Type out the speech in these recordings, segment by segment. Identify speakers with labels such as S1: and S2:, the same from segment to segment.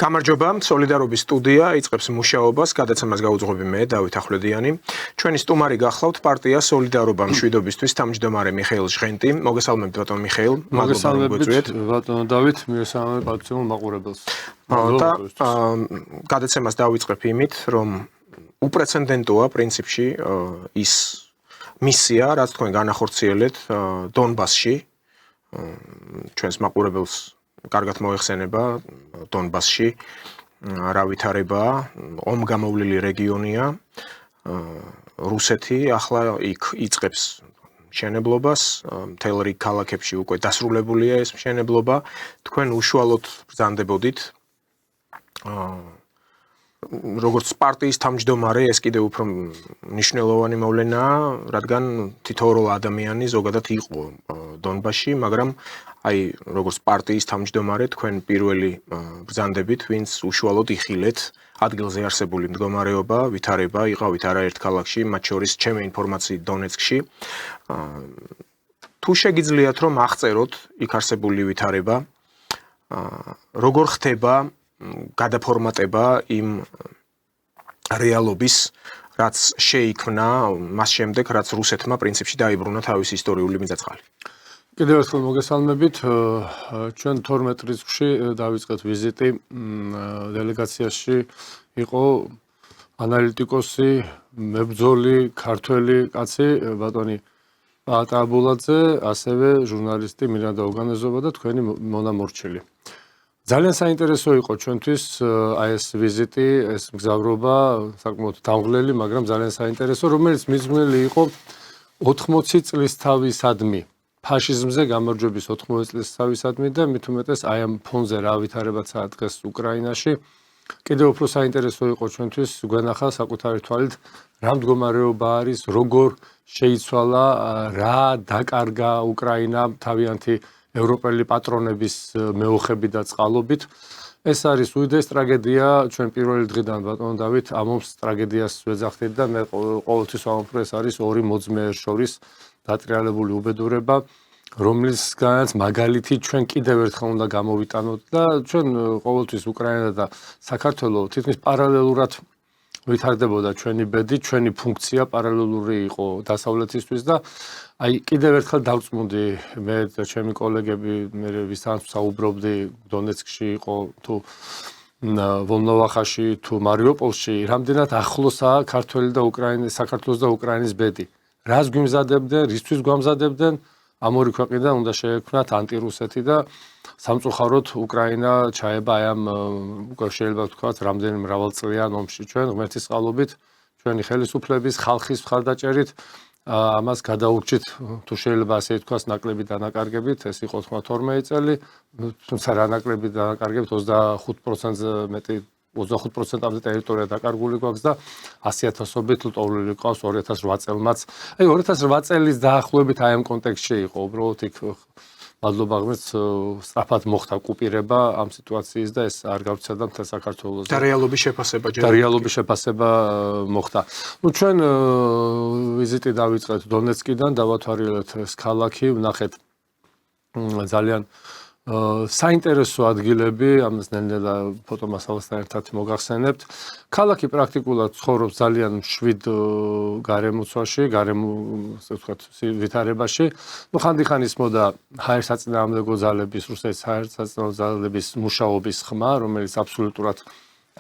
S1: გამარჯობა, სოლიდარობის სტუდია იწყებს მუშაობას, გადაცემას გაუძღვები მე, დავით ახვლედიანი. ჩვენი სტუმარი გახლავთ პარტია სოლიდარობა მშვიდობისთვის თავმჯდომარე მიხეილ ჟღენტი. მოგესალმებით ბატონ მიხეილ,
S2: მოგესალმებით ბატონ დავით, მოგესალმებით პატრიოტულ მაყურებელს.
S1: გადაცემას დავიწყებ იმით, რომ უპრეცედენტოა პრინციპში ის მისია, რაც თქვენ განახორციელეთ დონბასში, ჩვენს მაყურებელს კარგად მოეხსენება დონბასში რა ვითარებაა, ომგამოვლილი რეგიონია, რუსეთი ახლა იქ იწყებს მშენებლობას, მთელ რიგ ქალაქებში უკვე დასრულებულია ეს მშენებლობა, თქვენ უშუალოდ ბრძანდებოდით როგორც პარტიის თავმჯდომარე ეს კიდევ უფრო მნიშვნელოვანი მოვლენაა, რადგან თითოეულ ადამიანი ზოგადად იყო დონბასში, მაგრამ აი როგორც პარტიის თავმჯდომარე თქვენ პირველი ბრძანდებით, ვინც უშუალოდ იხილეთ ადგილზე არსებული მდგომარეობა, ვითარება, იყავით არაერთ ქალაქში, მათ შორის ჩემი ინფორმაციით დონეცკში. თუ შეგიძლიათ რომ აღწეროთ იქ არსებული ვითარება, როგორ ხდება გადაფორმატება იმ რეალობის, რაც შეიქმნა მას შემდეგ, რაც რუსეთმა პრინციპში დაიბრუნა თავისი ისტორიული მიწა-წყალი.
S2: კიდევ ერთხელ მოგესალმებით, ჩვენ 12 რიცხვში დავიწყეთ ვიზიტი დელეგაციაში იყო ანალიტიკოსი, მებრძოლი, ქართველი კაცი, ბატონი პატაბულაძე, ასევე ჟურნალისტი მირანდა უგანეზობა და თქვენი მონამორჩილი. ძალიან საინტერესო იყო ჩვენთვის აი ეს ვიზიტი, ეს მგზავრობა, საკმაოდ დამღლელი, მაგრამ ძალიან საინტერესო, რომელიც მიძღვნილი იყო 80 წლისთავისადმი. ფაშიზმზე გამარჯვების 80 წლისთავისადმი და მით უმეტეს აი ამ ფონზე რა ვითარებაცაა დღეს უკრაინაში. კიდევ უფრო საინტერესო იყო ჩვენთვის გვენახა საკუთარი თვალით რა მდგომარეობა არის, როგორ შეიცვალა, რა დაკარგა უკრაინამ თავიანთი ევროპელი პატრონების მეოხებით და წყალობით. ეს არის უდიდეს ტრაგედია, ჩვენ პირველი დღიდან ბატონ დავით ამობს ტრაგედიას ვეძახდით და მე ყოველთვის ვამბობ, ეს არის ორი მოძმეერ შორის დატრიალებული უბედურება, რომლისგანაც მაგალითი ჩვენ კიდევ ერთხელ უნდა გამოვიტანოთ და ჩვენ ყოველთვის უკრაინა და საქართველო თითქმის პარალელურად ვითარდებოდა ჩვენი ბედი, ჩვენი ფუნქცია პარალელური იყო დასავლეთისთვის და აი კიდევ ერთხელ დავწმუნდი მე და ჩემი კოლეგები, მე ვისაც საუბრობდი დონეცკში იყო თუ ვოლნოვახაში თუ მარიუპოლში, რამდენად ახლოსაა ქართველი და უკრაინის, საქართველოს და უკრაინის ბედი. რას გვიმზადებდნენ, რისთვის გვამზადებდნენ, ამ ორი ქვეყნიდან უნდა შეექმნათ ანტირუსეთი და სამწუხაროდ უკრაინა ჩაება აი ამ უკვე შეიძლება ვთქვათ რამდენი მრავალწლიან ომში ჩვენ ღმერთის წყალობით, ჩვენი ხელისუფლების, ხალხის მხარდაჭერით ამას გადაურჩით, თუ შეიძლება ასე ითქვას, ნაკლები დანაკარგებით, ეს იყო 92 წელი, თუმცა რა ნაკლები დანაკარგებით 25%-ზე მეტი 25%-ამდე ტერიტორია დაკარგული გვაქვს და 100,000-ობით ლტოლვილი ყავს 2008 წელმაც. აი 2008 წელის დაახლოებით აი ამ კონტექსტში იყო, უბრალოდ იქ მადლობა ღმერთს სწრაფად მოხდა კუპირება ამ სიტუაციის და ეს არ გავრცელდა მთელ საქართველოს.
S1: და რეალობის შეფასება
S2: და რეალობის შეფასება მოხდა. ნუ ჩვენ ვიზიტი დავიწყეთ დონეცკიდან, დავათვალიერეთ ეს ქალაქი, ვნახეთ ძალიან საინტერესო ადგილები, ამას ნელ-ნელა ფოტომასალასთან ერთად მოგახსენებთ. ქალაქი პრაქტიკულად ცხოვრობს ძალიან მშვიდ გარემოცვაში, ასე ვთქვათ, ვითარებაში. ნუ ხანდახან ისმოდა ჰაერსაწინააღმდეგო ძალების, რუსეთის ჰაერსაწინააღმდეგო ძალების მუშაობის ხმა, რომელიც აბსოლუტურად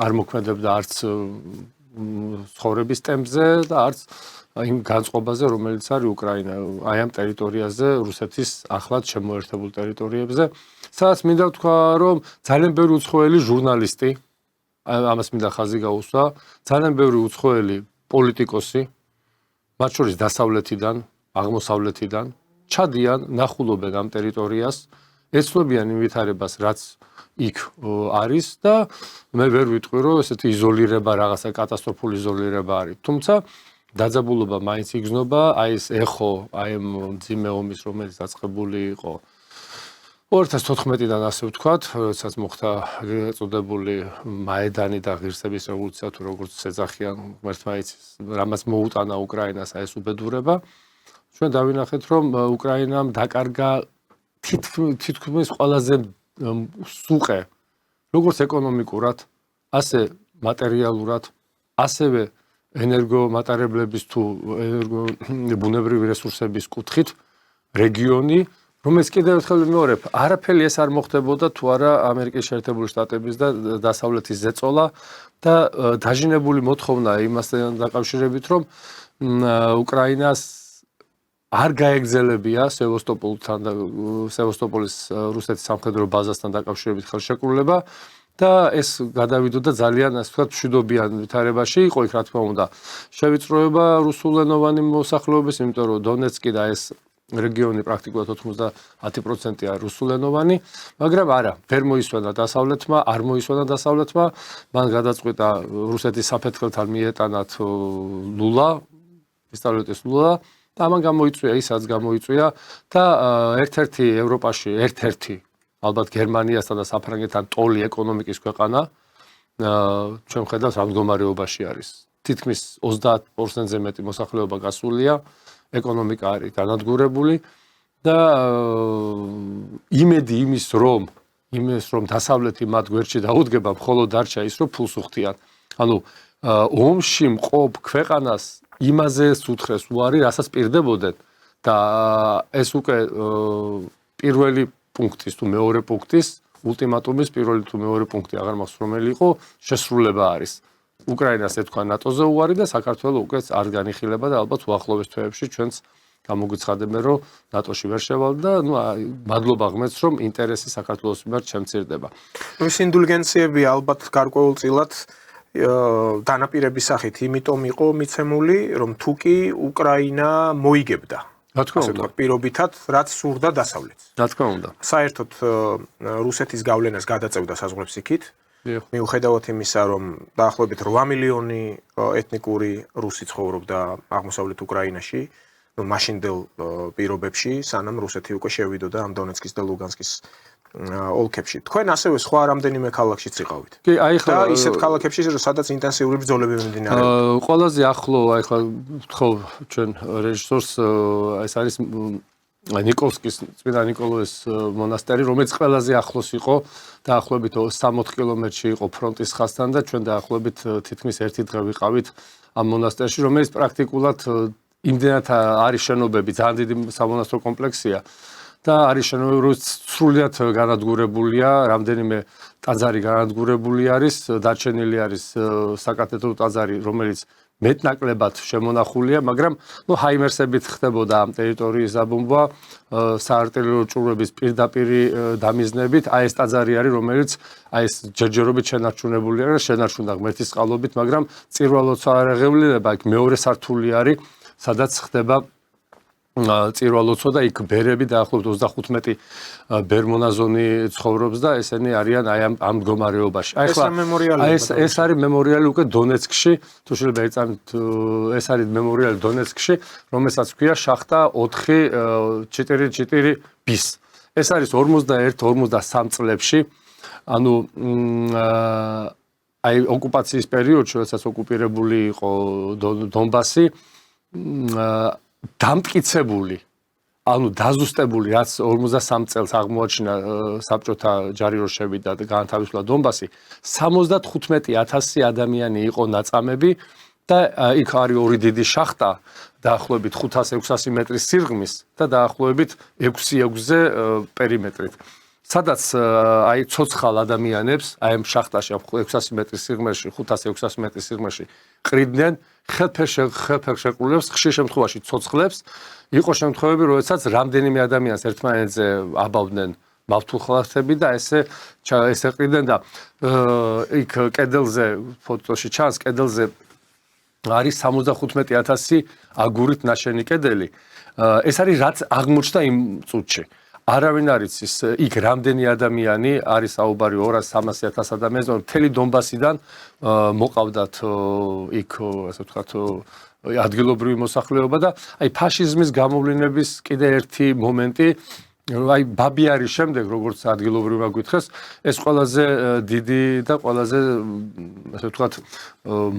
S2: არ მოქმედებდა არც ცხოვრების ტემპზე და არც იმ განწყობაზე, რომელიც არის უკრაინა, აი ამ ტერიტორიაზე, რუსეთის ახლად შემოერთებულ ტერიტორიებზე, სადაც მინდა ვთქვა, რომ ძალიან ბევრი უცხოელი ჟურნალისტი, ამას მინდა ხაზი გაუსვა, ძალიან ბევრი უცხოელი პოლიტიკოსი, მათ შორის დასავლეთიდან, აღმოსავლეთიდან, ჩადიან, ნახულობენ ამ ტერიტორიას, ეცნობიან იმ ვითარებას, რაც იქ არის და მე ვერ ვიტყვი, რომ ესეთი იზოლირება, რაღაცა კატასტროფული იზოლირება არის. თუმცა დაძაბულობა მაინც იგრძნობა, აი ეს ეხო, აი ამ მძიმე ომის, რომელიც დაწყებული იყო 2014-დან ასე ვთქვათ, როდესაც მოხდა წოდებული მაედანი და ღირსების რევოლუცია, თუ როგორც ეძახიან, ღმერთმა იცის, რამაც მოუტანა უკრაინას აი ეს უბედურება. ჩვენ დავინახეთ, რომ უკრაინამ დაკარგა თითქმის ყველაზე სუყე როგორც ეკონომიკურად, ასე მატერიალურად, ასევე ენერგომატარებლების თუ ბუნებრივი რესურსების კუთხით რეგიონი, რომელიც კიდევ ერთხელ ვიმეორებ, არაფერი ეს არ მოხდებოდა თუ არა ამერიკის შეერთებული შტატების და დასავლეთის ზეწოლა და დაჟინებული მოთხოვნა იმასთან დაკავშირებით, რომ უკრაინას არ გაეგზელებია სევასტოპოლის რუსეთის სამხედრო ბაზასთან დაკავშირებით ხელშეკრულება და ეს გადავიდოდა ძალიან, ასე ვთქვათ, მშვიდობიან ვითარებაში, იყო იქ რა თქმა უნდა შევიწროება რუსულენოვანი მოსახლეობის, იმიტომ რომ დონეცკი და ეს რეგიონი პრაქტიკულად 90%-ია რუსულენოვანი, მაგრამ არა, ვერ მოისვენა დასავლეთმა, არ მოისვენა დასავლეთმა, მან გადაწყვიტა რუსეთის საფეთქელთან მიეტანათ ლულა, პისტოლეტის ლულა და ამან გამოიწვია ისაც გამოიწვია და ერთ-ერთი ევროპაში, ალბათ გერმანიასთან და საფრანგეთთან ტოლი ეკონომიკის ქვეყანა, ჩვენ ხედავთ რა მდგომარეობაში არის. თითქმის 30%-ზე მეტი მოსახლეობა გასულია, ეკონომიკა არის განადგურებული და იმედი იმის რომ დასავლეთი მათ გვერდში დაუდგება, მხოლოდ დარჩა ის, რომ ფულს უხდიან. ანუ ომში მყოფ ქვეყანას იმაზე უთხრეს უარი, რასაც პირდებოდნენ და ეს უკვე პირველი პუნქტის თუ მეორე პუნქტის ულტიმატუმის პირველი თუ მეორე პუნქტი აღარ მახსოვს რომელი იყო, შესრულება არის. უკრაინას ეთქვა ნატოზე უარი და საქართველოს უკვე არ განიხილება და ალბათ უახლოეს თვეებში ჩვენც გამოგვიცხადებენ, რომ ნატოში ვერ შევალ და მადლობა ღმერთს, რომ ინტერესი საქართველოს მიმართ შემცირდება.
S1: ეს ინდულგენციები ალბათ გარკვეულწილად დანაპირების სახით იმიტომ იყო მიცემული, რომ თუკი უკრაინა მოიგებდა.
S2: რა თქმა უნდა,
S1: პირობითად, რაც სურდა დასავლეთს.
S2: რა თქმა უნდა.
S1: საერთოდ რუსეთის გავლენას გადაწევდა საზღვრებს იქით. მიუხედავად იმისა, რომ დაახლოებით 8 მილიონი ეთნიკური რუსი ცხოვრობდა აღმოსავლეთ უკრაინაში, მაშინდელ პირობებში, სანამ რუსეთი უკვე შევიდოდა ამ დონეცკის და ლუგანსკის ოლქებში. თქვენ ასევე სხვა რამდენიმე ქალაქშიც იყავით.
S2: კი, აი ხა
S1: და ისეთ ქალაქებში, სადაც ინტენსიური ბრძოლები მიმდინარეობდა.
S2: ყველაზე ახლო, აი ხა ვთხოვ ჩვენ რეჟისორს, ეს არის ნიკოლსკის წმინდა ნიკოლოზის მონასტერი, რომელიც ყველაზე ახლოს იყო, დაახლოებით 60 კილომეტრში იყო ფრონტის ხაზთან და ჩვენ დაახლოებით თითქმის ერთი დღე ვიყავით ამ მონასტერში, რომელიც პრაქტიკულად იმდენად არის შენობები, ძალიან დიდი სამონასტრო კომპლექსია და არის შენობები, რომელიც სრულიად განადგურებულია, რამდენიმე ტაძარი განადგურებული არის, დარჩენილი არის საკათედრო ტაძარი, რომელიც მეტნაკლებად შემონახულია, მაგრამ ჰაიმერსებით ხდებოდა ამ ტერიტორიის დაბომბვა, საარტილერიო ჭურვების პირდაპირი დამიზნებით, აი ეს ტაძარი არის, რომელიც აი ეს ჯერჯერობით შენარჩუნებულია და შენარჩუნდა ღმერთის წყალობით, მაგრამ წირვა-ლოცვა არ აღევლილება, იქ მეორე სართული არის, სადაც ხდება წირვა-ლოცვა და იქ ბერები დაახლოებით 35 ბერმონაზონი ცხოვრობს და ესენი არიან აი ამ მდგომარეობაში. აი ეს არის მემორიალი უკვე დონეცკში, თუ შეიძლება ეწამით, ეს არის მემორიალი დონეცკში, რომელსაც ქვია შახტა 444 bis. ეს არის 41-43 წლებში, ანუ აი ოკუპაციის პერიოდში, როდესაც ოკუპირებული იყო დონბასი, დამტკიცებული, ანუ დაზუსტებული, რაც 53 წელს აღმოაჩინა საბჭოთა ჯარი რო შევიდა და გაანთავისუფლა დონბასი, 75,000 ადამიანი იყო ნაწამები და იქ არის ორი დიდი შახტა, დაახლოებით 500-600 მეტრის სიღრმის და დაახლოებით 6-6-ზე პერიმეტრით. სადაც აი ცოცხალ ადამიანებს, აი ამ შახტაში 600 მეტრის სიღრმეში, 500-600 მეტრის სიღრმეში ყრიდნენ ხელფერშეკრულებს, ხშირ შემთხვევაში ცოცხლებს. იყო შემთხვევები, როდესაც რამდენიმე ადამიანს ერთმანეთზე აბავდნენ მავთულხლათები და ესე ყრიდნენ და იქ კედელზე, ფოტოში ჩანს, კედელზე არის 75,000 აგურით ნაშენი კედელი. ეს არის რაც აღმოჩნდა იმ წუთში. არავინ არ იცის იქ რამდენი ადამიანი არის საუბარი 200-300,000 ადამიანს, მთელი დონბასიდან მოყავდათ იქ, ასე ვთქვათ, ადგილობრივი მოსახლეობა და აი ფაშიზმის გამოვლენების კიდე ერთი მომენტი, აი ბაბიარის შემდეგ, როგორც ადგილობრივმა გვითხრეს, ეს ყველაზე დიდი და ყველაზე, ასე ვთქვათ,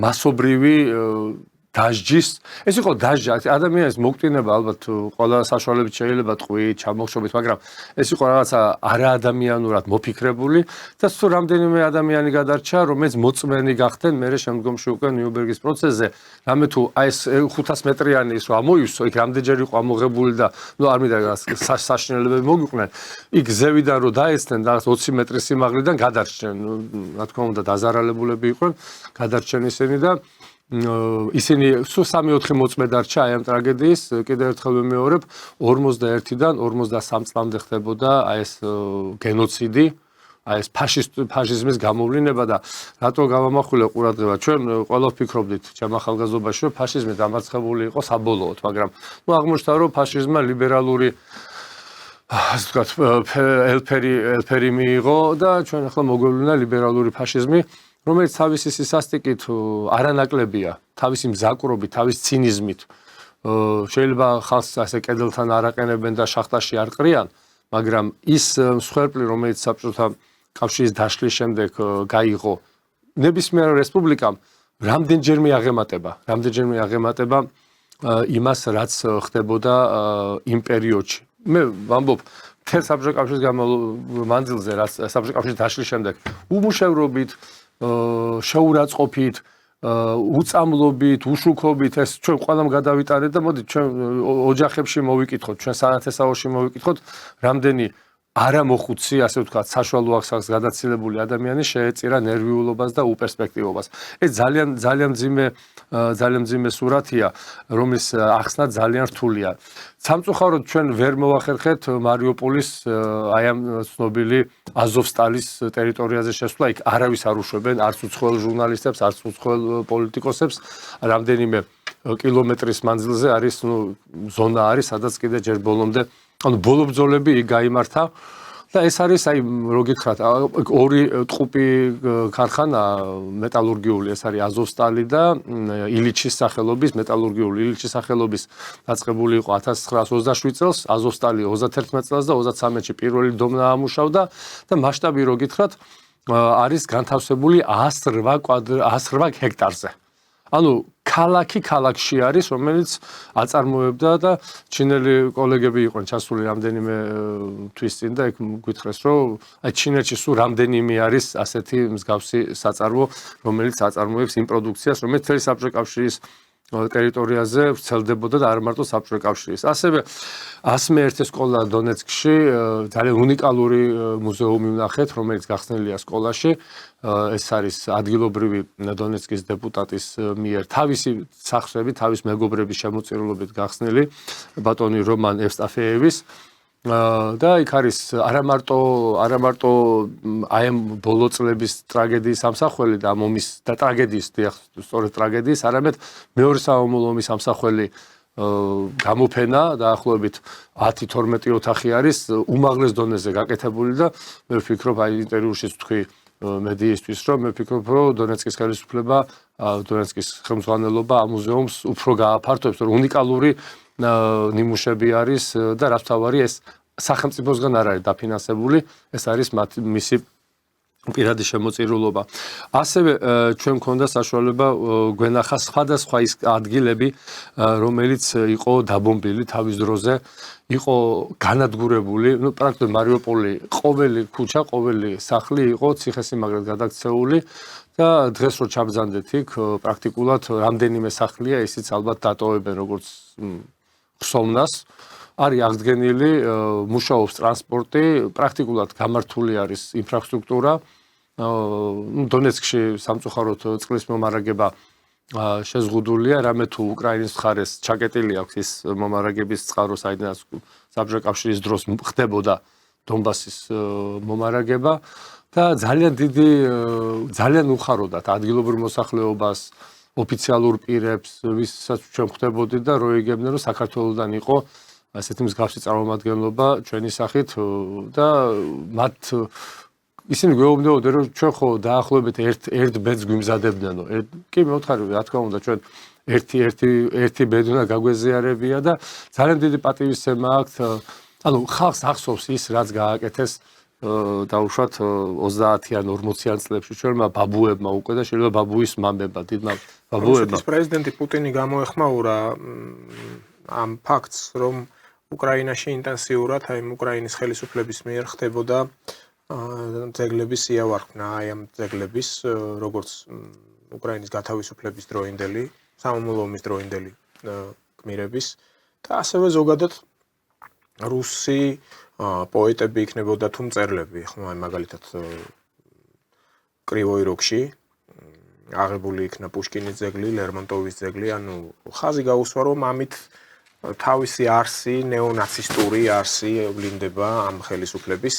S2: მასობრივი დაჟჯის ეს იყო დაჟჯი ადამიანის მოკვდინება ალბათ ყველა საშუალებით შეიძლება ტყვით ჩამოხშობით მაგრამ ეს იყო რაღაცა არაადამიანურად მოფიქრებული და სულ რამდენიმე ადამიანი გადარჩა რომელიც მოწმენი გახდნენ მე შემდგომში უკვე ნიურნბერგის პროცესზე რამე თუ აი ეს 500 მეტრიანი ის რომ ამოივსო იქ რამდენჯერ იყო ამოღებული და ნუ არ მინდა საშინელებები მოგიყვნენ იქ ზევიდან რომ დაესწნენ რაღაც 20 მეტრის სიმაღლიდან გადარჩნენ რა თქმა უნდა დაზარალებულები იყვნენ გადარჩენ ისინი და ისინი სულ 3-4 მოწმე დარჩა აი ამ ტრაგედიის კიდევ ერთხელ ვიმეორებ 51-დან 53 წლამდე ხდებოდა აი ეს გენოციდი აი ეს ფაშიზმის გამოვლინება და რატო გავამახვილე ყურადღება ჩვენ ყველა ვფიქრობდით ჩემ ახალგაზრდობაში რომ ფაშიზმი დამარცხებული იყო საბოლოოდ მაგრამ ნუ აღმოჩნდა რომ ფაშიზმმა ლიბერალური ასე ვთქვათ ელფერი მიიღო და ჩვენ ახლა მოგვევლინა ლიბერალური ფაშიზმი რომელიც თავისი სისასტიკით არანაკლებია, თავისი მზაკვრობით, თავის ცინიზმით შეიძლება ხალხს ასე კედელთან არაყენებენ და შახტაში არ ყრიან, მაგრამ ის მსხვერპლი, რომელიც საბჭოთა კავშირის დაშლის შემდეგ გაიღო ნებისმიერ რესპუბლიკამ, რამდენჯერმე აღემატება იმას, რაც ხდებოდა იმ პერიოდში. მე ვამბობ თელ საბჭოთა კავშირის მანძილზე, რაც საბჭოთა კავშირის დაშლის შემდეგ უმუშევრობით შეურაცხყოფით, უწამლობით, უშუქობით ეს ჩვენ ყველამ გადავიტანეთ და მოდით ჩვენ ოჯახებში მოვიკითხოთ, ჩვენ სანათესაოში მოვიკითხოთ, რამდენი არამოხუცი, ასე ვთქვათ, საშუალო ახსახს გადაცილებული ადამიანი შეეწირა ნერვიულობას და უპერსპექტივობას. ეს ძალიან მძიმე სურათია, რომლის ახსნა ძალიან რთულია. სამწუხაროდ ჩვენ ვერ მოვახერხეთ მარიუპოლის აი ამ ცნობილი აზოვსტალის ტერიტორიაზე შესვლა, იქ არავის არ უშვებენ, არც უცხოელ ჟურნალისტებს, არც უცხოელ პოლიტიკოსებს, რამდენიმე კილომეტრის მანძილზე არის, ზონა არის, სადაც კიდე ჯერ ბოლომდე ანუ ბოლობძოლები იქ გაიმართა და ეს არის აი რო გითხრათ ორი ტყუპი ქარხანა მეტალურგიული ეს არის აზოვსტალი და ილიჩის სახელობის მეტალურგიული ილიჩის სახელობის დაწყებული იყო 1927 წელს აზოვსტალი 31 წელს და 33-ში პირველი დომნა ამუშავდა და მასშტაბი რო გითხრათ არის განთავსებული 108 ჰექტარზე ანუ ქალაქში არის, რომელიც აწარმოებდა და ჩინელი კოლეგები იყვნენ ჩასული რამდენიმე თვის წინ და იქ გითხრეს, რომ აი ჩინეთში სულ რამდენიმე არის ასეთი მსგავსი საწარმო, რომელიც აწარმოებს იმ პროდუქციას, რომელიც მთელი საბჭოთა კავშირის ტერიტორიაზე ვრცელდებოდა და არ მარტო საბჭოთა კავშირის. ასევე 101 სკოლა დონეცკში ძალიან უნიკალური მუზეუმი ვნახეთ, რომელიც გახსნილია სკოლაში. ეს არის ადგილობრივი დონეცკის დეპუტატის მიერ თავისი სახსრებით, თავის მეგობრების შემოწირულობით გახსნილი ბატონი რომან ევსტაფეევის და იქ არის არამარტო აი ამ ბოლო წლების ტრაგედიის ამსახველი და ამ ომის და ტრაგედიის, სწორედ ტრაგედიის, არამედ მეორე საომარ ომის ამსახველი გამოფენა დაახლოებით 10-12 ოთახი არის უმაღლეს დონეზე გაკეთებული და მე ვფიქრობ აი ინტერვიუშიც თქვი მედიისთვის რომ მე ვფიქრობ რომ დონეცკის ხელისუფლება დონეცკის ხელმძღვანელობა ამ მუზეუმს უფრო გააფართოებს რომ უნიკალური ნიმუშები არის და რაც თავარი ეს სახელმწიფოსგან არ არის დაფინანსებული ეს არის მისი პირადი შემოწირულობა. ასევე ჩვენ მქონდა საშუალება გვენახა სხვადასხვა ის ადგილები, რომელიც იყო დაბომბილი თავის დროზე, იყო განადგურებული, პრაქტიკულად მარიუპოლი, ყოველი ქუჩა, ყოველი სახლი იყო ციხესიმაგრედ გადაქცეული და დღეს რო ჩაბრძანდეთ იქ, პრაქტიკულად რამდენიმე სახლია, ისიც ალბათ დატოვებენ როგორც ხსოვნას. არის აღდგენილი, მუშაობს ტრანსპორტი, პრაქტიკულად გამართული არის ინფრასტრუქტურა. დონეცკში სამწუხაროდ წყლის მომარაგება შეზღუდულია, რამე თუ უკრაინის მხარეს ჩაკეტილი აქვს ის მომარაგების წყარო, საიდანაც საბჭოთა კავშირის დროს ხდებოდა დონბასის მომარაგება და ძალიან უხაროდათ ადგილობრივ მოსახლეობას, ოფიციალურ პირებს, ვისაც ჩვენ ხვდებოდით და რო იგებდნენ რომ საქართველოსდან იყო ასეთი მსგავსი წარმომადგენლობა ჩვენი სახით და მათ ისინი გვეუბნებოდნენ რომ ჩვენ ხო დაახლოებით ერთ ბედს გვიმზადებდნენო. კი მეუთხარი რა თქმა უნდა ჩვენ ერთი ბედუნა გაგვეზიარებია და ძალიან დიდი პატივისცემა აქვთ. ანუ ხალხს ახსოვს ის რაც გააკეთეს დაუშვათ 30-იან 40-იან წლებში ჩვენმა ბაბუებმა უკვე და შეიძლება ბაბუის მამებმა დიდმა ბაბუებმა
S1: რუსეთის პრეზიდენტი პუტინი გამოეხმაურა ამ ფაქტს, რომ უკრაინაში ინტენსიურად აი უკრაინის ხელისუფლების მიერ ხდებოდა ძეგლების იავარქნა, აი ამ ძეგლების როგორც უკრაინის გათავისუფლების დროინდელი, სამამულო ომის დროინდელი გმირების და ასევე ზოგადად რუსი პოეტები იქნებოდა თუ მწერლები, ხო, აი მაგალითად კრივოი როგში აღებული იქნა პუშკინის ძეგლი, ლერმონტოვის ძეგლი, ანუ ხაზი გაუსვა, რომ ამით თავისი არსი, ნეონაცისტური არსი ვლინდება ამ ხელისუფლების.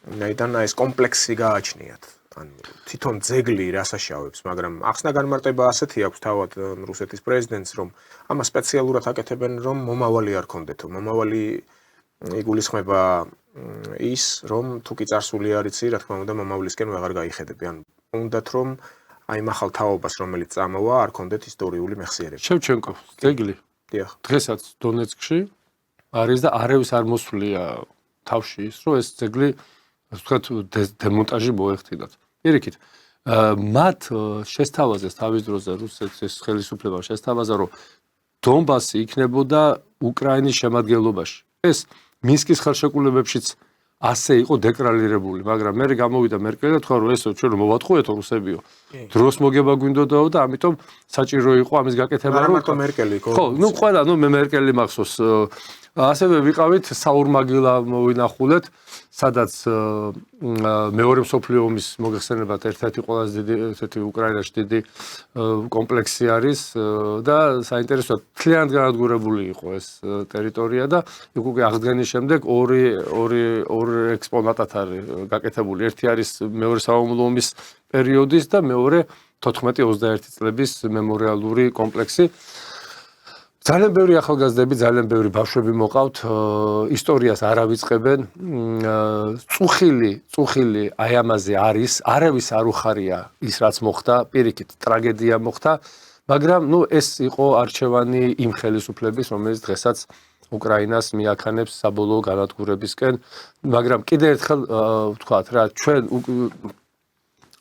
S1: Ნაიდან ეს კომპლექსი გააჩნიათ. ანუ თვითონ ძეგლი რას აშავებს, მაგრამ ახსნა განმარტება ასეთი აქვს თავად რუსეთის პრეზიდენტს, რომ ამას სპეციალურად აკეთებენ, რომ მომავალი არ ქონდეთო. მომავალი იგულისხმება ის, რომ თუ კი წარსული არ იცი, რა თქმა უნდა, მომავლისკენ ვეღარ გაიხედები. ანუ უნდათ რომ აი მახალ თაობას, რომელიც წამოვა, არ ქონდეთ ისტორიული მეხსიერება.
S2: შევჩენკოს ძეგლი
S1: დიახ.
S2: დღესაც დონეცკში არის და არავის არ მოსვლია თავში ის, რომ ეს ძეგლი ვთქვათ დემონტაჟი მოეხდინათ. პირიქით, მათ შესთავაზეს თავის დროზე რუსეთის ხელისუფლებამ შესთავაზა, რომ დონბასი იქნებოდა უკრაინის შემადგენლობაში. ეს მინსკის ხელშეკრულებებშიც ასე იყო დეკრალირებული, მაგრამ მე გამოვიდა მერკელი და თქვა, რომ ესო ჩვენ მოვატყუეთო რუსებიო. დროს მოგება გვინდოდაო და ამიტომ საჭირო იყო ამის გაკეთება,
S1: რომ მარტო მერკელი იყო.
S2: ხო, ნუ ყველა, ნუ მე მერკელი მახსოვს. ასევე ვიყავით საურმაგილა მოვინახულეთ, სადაც მეორე მსოფლიო ომის მოგეხსენებათ ერთ-ერთი ყველაზე დიდი ესეთი უკრაინაში დიდი კომპლექსი არის და საინტერესოა მთლიანად განადგურებული იყო ეს ტერიტორია და იქ უკვე აღდგენის შემდეგ ორი ექსპონატად არის გაკეთებული. ერთი არის მეორე სამამულო ომის პერიოდის და მეორე 14-21 წლების მემორიალური კომპლექსი. ძალიან ბევრი ახალგაზრდები, ძალიან ბევრი ბავშვები მოყავთ, ისტორიას არ ავიწყებენ. წუხილი აი ამაზე არის, არავის არ უხარია ის რაც მოხდა, პირიქით ტრაგედია მოხდა, მაგრამ ნუ ეს იყო არჩევანი იმ ხელისუფლების, რომელიც დღესაც უკრაინას მიაქანებს საბოლოო განადგურებისკენ, მაგრამ კიდევ ერთხელ ვთქვათ რა,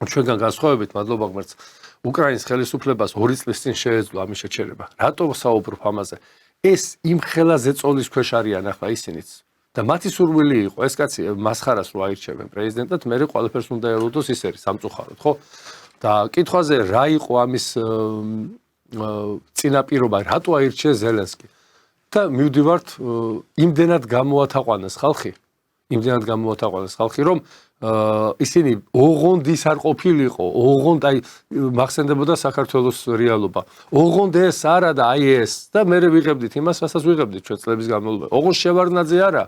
S2: ჩვენგან განსხვავებით, მადლობა ღმერთს, უკრაინის ხელისუფლებას 2 წლის წინ შეეძლო ამის შეჩერება. რატო საუბრობ ამაზე? ეს იმ ხელა ზეწოლის ქვეშ არიან ახლა ისინიც. და მათი სურვილი იყო, ეს კაცი მასხარას რო აირჩევენ პრეზიდენტად, მე ყველაფერს უნდა ელოდოს ის არის სამწუხაროდ, ხო? და კითხვაზე რა იყო ამის წინაპირობა, რატო აირჩიეს ზელენსკი? და მივდივართ იმდენად გამოათაყვანეს ხალხი, რომ ისინი ოღონდ ის არ ყოფილიყო, ოღონდ აი მახსენდებოდა საქართველოს რეალობა. ოღონდ ეს არა და აი ეს და მე ვიღებდით იმას, რასაც ვიღებდით ჩვენ წლების განმავლობაში. ოღონდ შევარდნაძე არა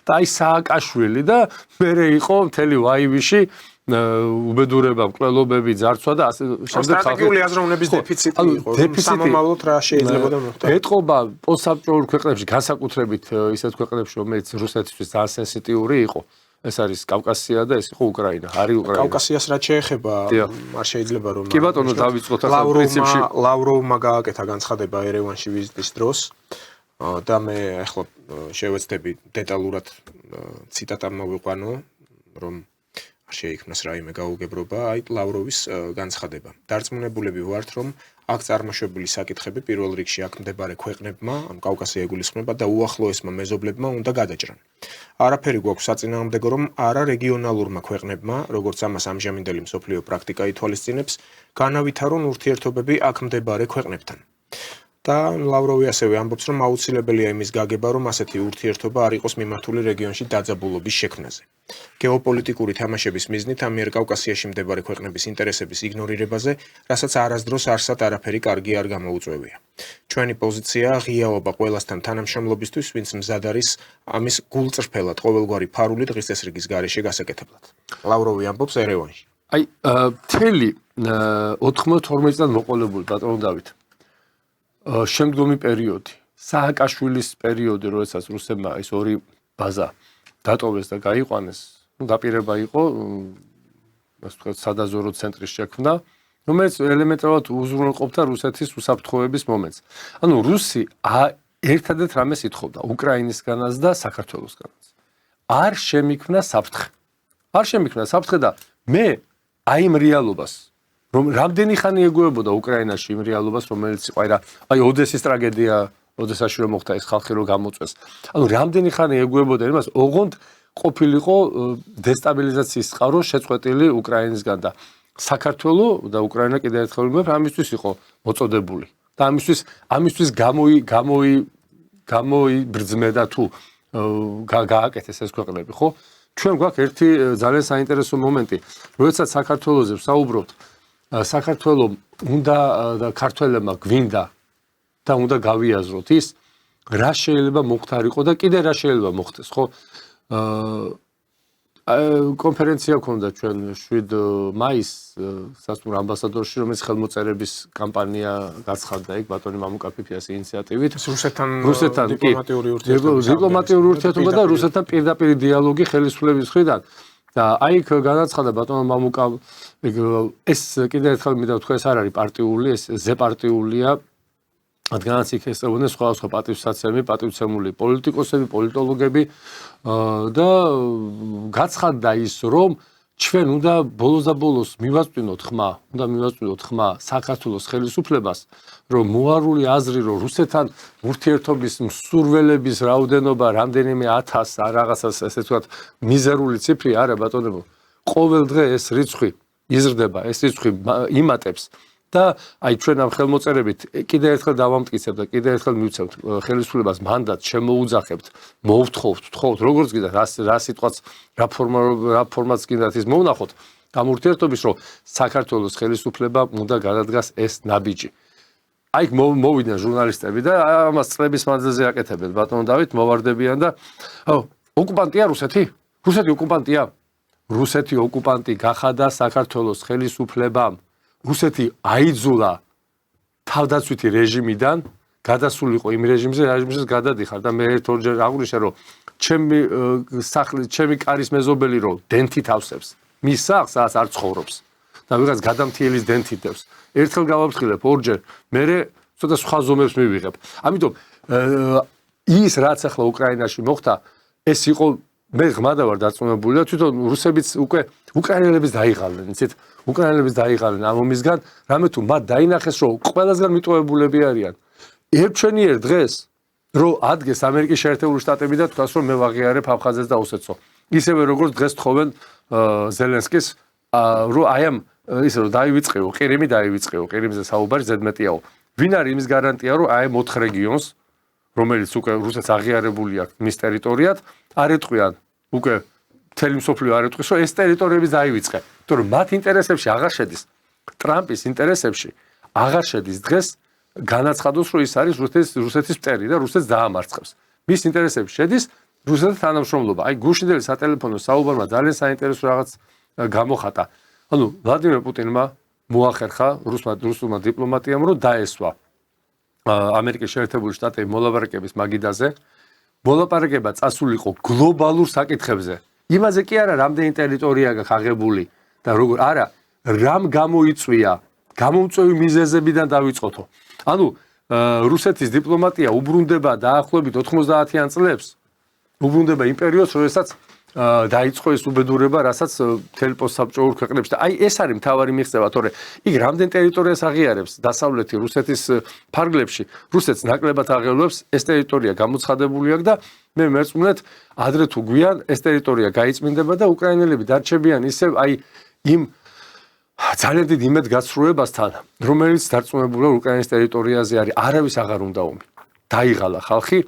S2: და აი სააკაშვილი და მე იყო მთელი ვაივიში უბედურება, მკვლელობები, ძარცვა და ასე შემდეგ ხალხი
S1: სტრატეგიული აზროვნების დეფიციტი იყო. სამომავლოდ რა შეიძლებოდა მოხდა?
S2: ეტყობა პოსტსაბჭოურ ქვეყნებში, განსაკუთრებით ისეთ ქვეყნებში, რომელიც რუსეთისთვის ძალიან სენსიტიური იყო. ეს არის კავკასია და ეს იყო უკრაინა, არის უკრაინა.
S1: კავკასიას რაც შეეხება, არ შეიძლება რომ
S2: კი ბატონო დავიწყოთ ახლა პრინციპში
S1: ლავროვმა გააკეთა განცხადება ერევანში ვიზიტის დროს და მე ახლა შევეცდები დეტალურად ციტატა მოვიყვანო, რომ არ შეიქმნას რაიმე გაუგებრობა, აი ლავროვის განცხადება. დარწმუნებულები ვართ, რომ აქ წარმოშობილი საკითხები პირველ რიგში აქ მდებარე ქვეყნებმა, ანუ კავკასია იგულისხმება და უახლოესმა მეზობლებმა უნდა გადაჭრან. არაფერი გვაქვს საწინააღმდეგო, რომ არა რეგიონალურმა ქვეყნებმა, როგორც ამას ამჟამინდელი მსოფლიო პრაქტიკა ითვალისწინებს, განავითარონ ურთიერთობები აქ მდებარე ქვეყნებთან. და ლავროვი ასევე ამბობს, რომ აუცილებელია იმის გაგება, რომ ასეთი ურთიერთობა არ იყოს მიმართული რეგიონში დაძაბულობის შექმნაზე. გეოპოლიტიკური თამაშების მიზნით ამიერკავკასიაში მდებარე ქვეყნების ინტერესების იგნორირებაზე, რასაც არასდროს არსად არაფერი კარგი არ გამოუწვევია. ჩვენი პოზიცია ღიაობა ყველასთან თანამშრომლობისთვის, ვინც მზად არის ამის გულწრფელად ყოველგვარი ფარული დღის წესრიგის გარეშე გასაკეთებლად. ლავროვი ამბობს ერევანში.
S2: აი, მთელი 92 წლად მოყოლებული ბატონო დავით. შემდგომი პერიოდი, სააკაშვილის პერიოდი, როდესაც რუსებმა ეს ორი ბაზა დატოვეს და გაიყვანეს, დაპირება იყო, ასე ვთქვათ, სადაზვერო ცენტრის შექმნა, რომელიც ელემენტარულად უზრუნველყოფდა რუსეთის უსაფრთხოების მომენტს. ანუ რუსი ერთადერთ რამეს ითხოვდა უკრაინისგანაც და საქართველოსგანაც. არ შემიქმნა საფრთხე. არ შემიქნა საფრთხე და მე აი იმ რეალობას რომ რამდენი ხანი ეგუებოდა უკრაინაში იმ რეალობას რომელიც იყო აი ოდესის ტრაგედია ოდესაში რომ მოხდა ეს ხალხი რომ გამოწვეს ანუ რამდენი ხანი ეგუებოდა იმას ოღონდ ყოფილიყო დესტაბილიზაციის წყარო შეწყვეტილი უკრაინისგან და საქართველოს და უკრაინა კიდევ ერთხელ მე ამისთვის იყო მოწოდებული და ამისთვის გამოიბრძმედა თუ გააკეთეს ეს ქვეყნები ხო ჩვენ გვაქვს ერთი ძალიან საინტერესო მომენტი როდესაც საქართველოზე ვსაუბრობთ საქართველოს უნდა და ქართველებმა გვინდა და უნდა გავიაზროთ ის რა შეიძლება მოხდარიყო და კიდე რა შეიძლება მოხდეს ხო კონფერენცია ქონდა ჩვენ 7 მაისს სასტუმრო ამბასადორში რომელიც ხელმოწერების კამპანია გაცხადდა იქ ბატონი მამუკა ფიფიას ინიციატივით რუსეთთან დიპლომატიური ურთიერთობა და რუსეთთან პირდაპირ დიალოგი ხელისუფლების მხრიდან და აი იქ განაცხადა ბატონო მამუკა ეს კიდევ ერთხელ მინდა ვთქვა ეს არ არის პარტიული ეს ზეპარტიულია რადგანაც იქ ესწრებოდნენ სხვადასხვა პატივსაცემი, პატივცემული პოლიტიკოსები, პოლიტოლოგები და გაცხადდა ის, რომ ჩვენ უნდა ბოლოს და ბოლოს მივაწვინოთ ხმა საქართველოს ხელისუფლებას, რომ მოარული აზრი, რომ რუსეთთან ურთიერთობის მსურველების რაოდენობა რამდენიმე 1000 რაღაცას ესე ვთქვათ მიზერული ციფრი არა ბატონებო. ყოველ დღე ეს რიცხვი იზრდება, ეს რიცხვი იმატებს და აი ჩვენ ამ ხელმოწერებით კიდევ ერთხელ დავამტკიცებ და კიდევ ერთხელ მივცემთ ხელისუფლებას მანდატს შემოუძახებთ მოვთხოვთ როგორც გინდა რა სიტყვაც რა ფორმაც გინდათ ის მოვნახოთ ამ ურთიერთობის რომ საქართველოს ხელისუფლება უნდა გადადგას ეს ნაბიჯი აი მოვიდნენ ჟურნალისტები და ამას წლების მანძილზე აკეთებენ ბატონო დავით მოვარდებიან და ოკუპანტია რუსეთი ოკუპანტია რუსეთი ოკუპანტი გახადა საქართველოს ხელისუფლებამ რუსეთი აიძულა თავდაცვითი რეჟიმიდან გადასულიყო იმ რეჟიმზე გადადიხარ და მე ერთჯერ აღვნიშნე რომ ჩემი კარის მეზობელი რომ დენთით ავსებს მის სახლს არ ცხოვრობს და ვიღაც გადამთიელის დენთით დევს ერთხელ გავაფრთხილებ ორჯერ მე ცოტა სხვა ზომებს მივიღებ ამიტომ ის რაც ახლა უკრაინაში მოხდა ეს იყო მე ღმადა ვარ დარწმუნებული და თვითონ რუსებიც უკვე უკრაინელებს დაიღალნენ იცით უკრაინელებს დაიღალნენ ამ ომისგან რამე თუ მათ დაინახეს რომ ყველასგან მიტოვებულები არიან ერჩვენიერ დღეს რომ ადგეს ამერიკის შეერთებული შტატები და თქვას რომ მე ვაღიარებ აფხაზეთს და ოსეთსო ისევე როგორც დღეს თხოვენ ზელენსკის რომ აი ამ ისე რომ დაივიწყეო ყირიმზე საუბარი ზედმეტიაო ვინ არის იმის გარანტია რომ აი 4 რეგიონს რომელიც უკვე რუსეთს აღიარებული აქვს მის ტერიტორიად არ ეტყვიან უკვე მთელი მსოფლიო არ ეტყვის რომ ეს ტერიტორიები დაივიწყე იმიტომ რომ მათ ინტერესებში აღარ შედის ტრამპის ინტერესებში აღარ შედის დღეს განაცხადოს რომ ის არის რუსეთის მტერი და რუსეთს დაამარცხებს მის ინტერესებში შედის რუსეთის თანამშრომლობა აი გუშინდელი სატელეფონო საუბარმა ძალიან საინტერესო რაღაც გამოხატა ანუ ვლადიმერ პუტინმა მოახერხა რუსულმა დიპლომატიამ რომ დაესვა ამერიკის შეერთებული შტატების მოლაპარაკების მაგიდაზე მოლაპარაკება წასულიყო გლობალურ საკითხებზე იმაზე კი არა რამდენი ტერიტორია გაქვს აღებული და როგორ არა რამ გამოიწვია გამომწვევი მიზეზებიდან დავიწყოთო ანუ რუსეთის დიპლომატია უბრუნდება დაახლოებით 90-იან წლებს უბრუნდება იმ პერიოდს როდესაც დაიწყო ეს უბედურება რასაც მთელ პოსტსაბჭოურ ქვეყნებში და აი ეს არის მთავარი მიღწევა თორე იქ რამდენ ტერიტორიას აღიარებს დასავლეთი რუსეთის ფარგლებში რუსეთს ნაკლებად აღელვებს ეს ტერიტორია გამოცხადებული აქვს და მე მერწმუნეთ ადრე თუ გვიან ეს ტერიტორია გაიწმინდება და უკრაინელები დარჩებიან ისევ აი იმ ძალიან დიდ იმედგაცრუებასთან რომელიც დარწმუნებულია უკრაინის ტერიტორიაზე არის არავის აღარ უნდა ომი დაიღალა ხალხი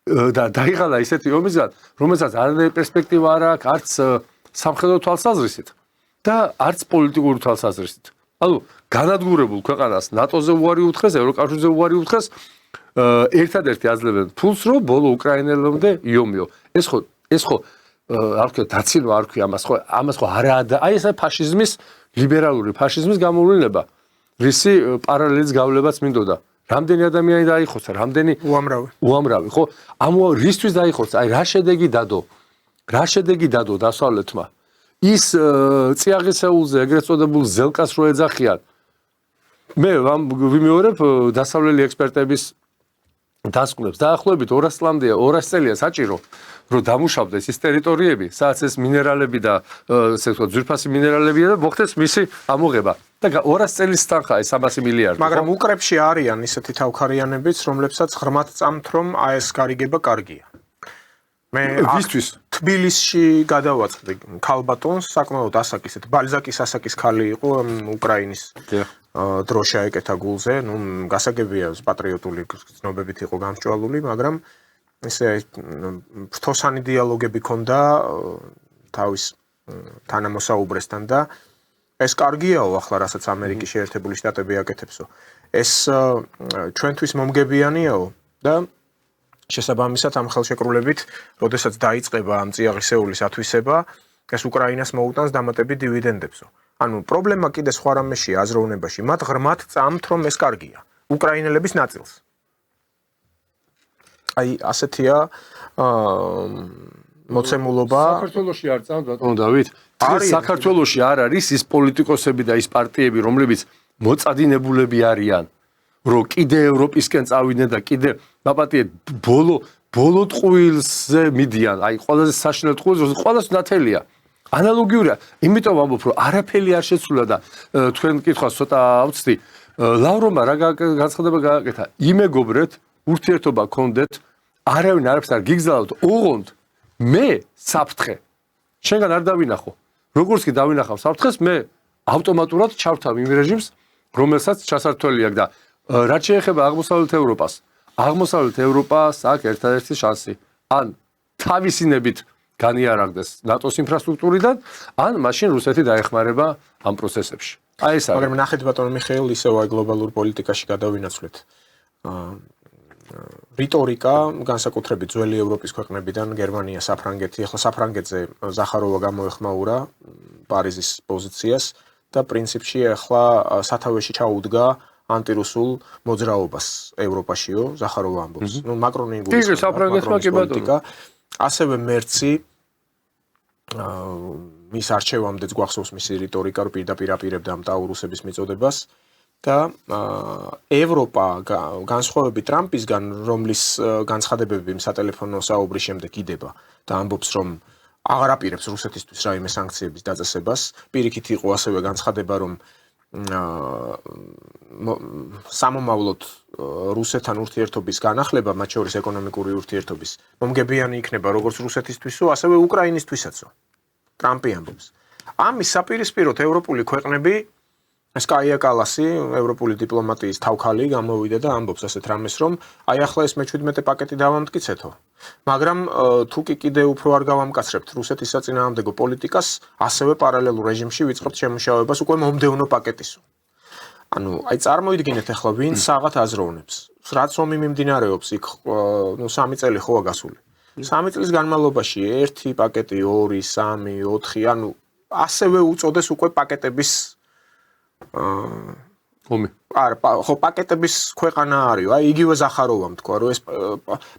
S2: და დაიღალა ისეთი ომისგან რომელსაც არანაირი პერსპექტივა არ აქვს არც სამხედრო თვალსაზრისით და არც პოლიტიკური თვალსაზრისით ანუ განადგურებულ ქვეყანას ნატოზე უარი უთხეს ევროკავშირზე უარი უთხეს ერთადერთი აძლევენ ფულს რომ ბოლო უკრაინელამდე იომიო ეს ხო არ ვქო დაცინვა არ ვქი ამას ხო არაა და აი ეს ფაშიზმის ლიბერალური ფაშიზმის გამოვლენა რისი პარალელის გავლებაც მინდოდა რამდენი ადამიანი დაიხოცა რამდენი უამრავი ხო ამ რისთვის დაიხოცა აი რა შედეგი დადო დასავლეთმა ის წიაღისეულზე ეგრეთ წოდებულ ზელკას რო ეძახიან მე ვიმეორებ დასავლელი ექსპერტების დასკვნებს. დაახლოებით 200 წელია საჭირო, რომ დამუშავდეს ის ტერიტორიები, სადაც ეს მინერალები და ესე ვთქვათ, ძვირფასი მინერალებია და მოხდეს მისი ამოღება. და 200 წელის თანხაა 300 მილიარდი.
S1: მაგრამ უკრებში არიან ისეთი თავქარიანებიც, რომლებსაც ღრმად წამთ, რომ აი ეს გარიგება კარგია. მე
S2: ვისთვის
S1: თბილისში გადავაწყდი ქალბატონს, საკმაოდ ასაკისეთ, ბალზაკის ასაკის ქალი იყო, უკრაინის დროშა ეკეთა გულზე, ნუ გასაგებია პატრიოტული ცნობებით იყო გამსჭვალული, მაგრამ ესე ფრთოსანი დიალოგები ქონდა თავის თანამოსაუბრესთან და ეს კარგიაო ახლა რასაც ამერიკის შეერთებული შტატები აკეთებსო. ეს ჩვენთვის მომგებიანიაო და შესაბამისად ამ ხელშეკრულებით, როდესაც დაიწყება ამ წიაღისეულის ათვისება, ეს უკრაინას მოუტანს დამატებით დივიდენდებსო. ანუ პრობლემა კიდე სხვა რამეში აზროვნებაში, მათ ღრმად წამთ, რომ ეს კარგია. უკრაინელების ნაწილს. აი ასეთია მოცემულობა.
S2: საქართველოში არ წამთ ბატონო დავით. საქართველოში არ არის ის პოლიტიკოსები და ის პარტიები, რომლებიც მოწადინებულები არიან. რომ კიდე ევროპისკენ წავიდნენ და კიდე დაპატიეთ ბოლო ტყუილზე მიდიან. აი ყველაზე საშინელ ტყუილზე ყველას ნათელია. ანალოგიურია. იმიტომ ვამბობ, რომ არაფერი არ შეცვლა და თქვენ კითხვას ცოტა ავწდი. ლავროვმა რა განცხადება გააკეთა? იმეგობრეთ, ურთიერთობა გქონდეთ, არავინ არაფერს არ გიგზავნოთ, ოღონდ მე საფრთხე შენგან არ დავინახო. როგორც კი დავინახავ საფრთხეს, მე ავტომატურად ჩავთავ იმ რეჟიმს, რომელსაც ჩასართველი აქვს და რაც შეეხება აღმოსავლეთ ევროპას. აღმოსავლეთ ევროპას აქვს ერთადერთი შანსი. ან თავისინებით განიარაღდეს ნატოს ინფრასტრუქტურიდან, ან მაშინ რუსეთი დაეხმარება ამ პროცესებში. აი ეს არის.
S1: მაგრამ ნახეთ ბატონო მიხეილ, ისევ აი გლობალურ პოლიტიკაში გადავინაცვლეთ. რიტორიკა განსაკუთრებით ძველი ევროპის ქვეყნებიდან, გერმანია, საფრანგეთი, ახლა საფრანგეთზე ზახაროვა გამოეხმაურა პარიზის პოზიციას და პრინციპში ახლა სათავეში ჩაუდგა ანტირუსულ მოძრაობას ევროპაშიო, ზახაროვა ამბობს. ნუ მაკრონი პოლიტიკა, ასევე მერცი მის არჩევამდეც გვახსოვს მისი რიტორიკა, რომ პირდაპირ აპირებდა ამ ტაურუსების მიწოდებას და ევროპა განსხვავებით ტრამპისგან, რომლის განცხადებები სატელეფონო საუბრის შემდეგ იდება და ამბობს, რომ აღარ აპირებს რუსეთისთვის რაიმე სანქციების დაწესებას, პირიქით იყო ასევე განცხადება, რომ სამომავლოდ რუსეთთან ურთიერთობის განახლება, მათ შორის ეკონომიკური ურთიერთობის, მომგებიანი იქნება როგორც რუსეთისთვისო, ასევე უკრაინისთვისაც. ტრამპი ამბობს. ამის საპირისპიროდ ევროპული ქვეყნები, კაია კალასი, ევროპული დიპლომატიის თავქალი გამოვიდა და ამბობს ასეთ რამეს, რომ აი ახლა ეს მე-17 პაკეტი დავამტკიცეთო. მაგრამ თუ კი კიდე უფრო არ გავამკაცრებთ რუსეთის საწინააღმდეგო პოლიტიკას, ასევე პარალელურ რეჟიმში ვიწყებთ შემუშავებას უკვე მომდევნო პაკეტისო. ანუ აი წარმოიდგინეთ ახლა ვინ საღათ აზროვნებს. რაც ომი მიმდინარეობს იქ, ნუ 3 წელი ხოა გასული. 3 წლის განმავლობაში 1 პაკეტი, 2, 3, 4, ანუ ასევე უწოდეს უკვე პაკეტების
S2: ომი.
S1: არა, ხო პაკეტების ქვეყანა არისო. აი იგივე ზახაროვამ თქვა, რომ ეს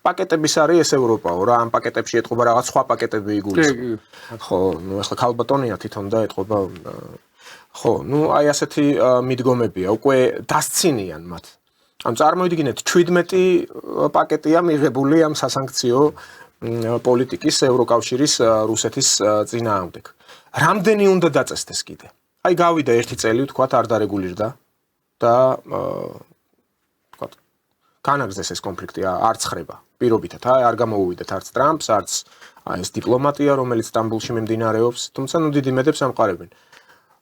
S1: პაკეტების არის ეს ევროპაო რა, ამ პაკეტებში ეთყობა რაღაც სხვა პაკეტები იგულისხმება. ხო, ნუ ახლა ქალბატონია თვითონ და ეთყობა ხო, ნუ აი ასეთი მიდგომებია, უკვე დასცინიან მათ. ამ წარმოიდგინეთ 17 პაკეტია მიღებული ამ სასანქციო პოლიტიკის ევროკავშირის რუსეთის წინააღმდეგ. რამდენი უნდა დაწესდეს კიდე? აი გავიდა 1 წელი, ვთქვათ, არ დარეგულირდა და ვთქვათ, განაგრძეს ეს კონფლიქტი, არ ცხრება. პირობითად, არ გამოუვიდეთ არც ტრამპს, არც ეს დიპლომატია, რომელიც სტამბოლში მიმდინარეობს, თუმცა ნუ დიდი მედებს ამყარებენ.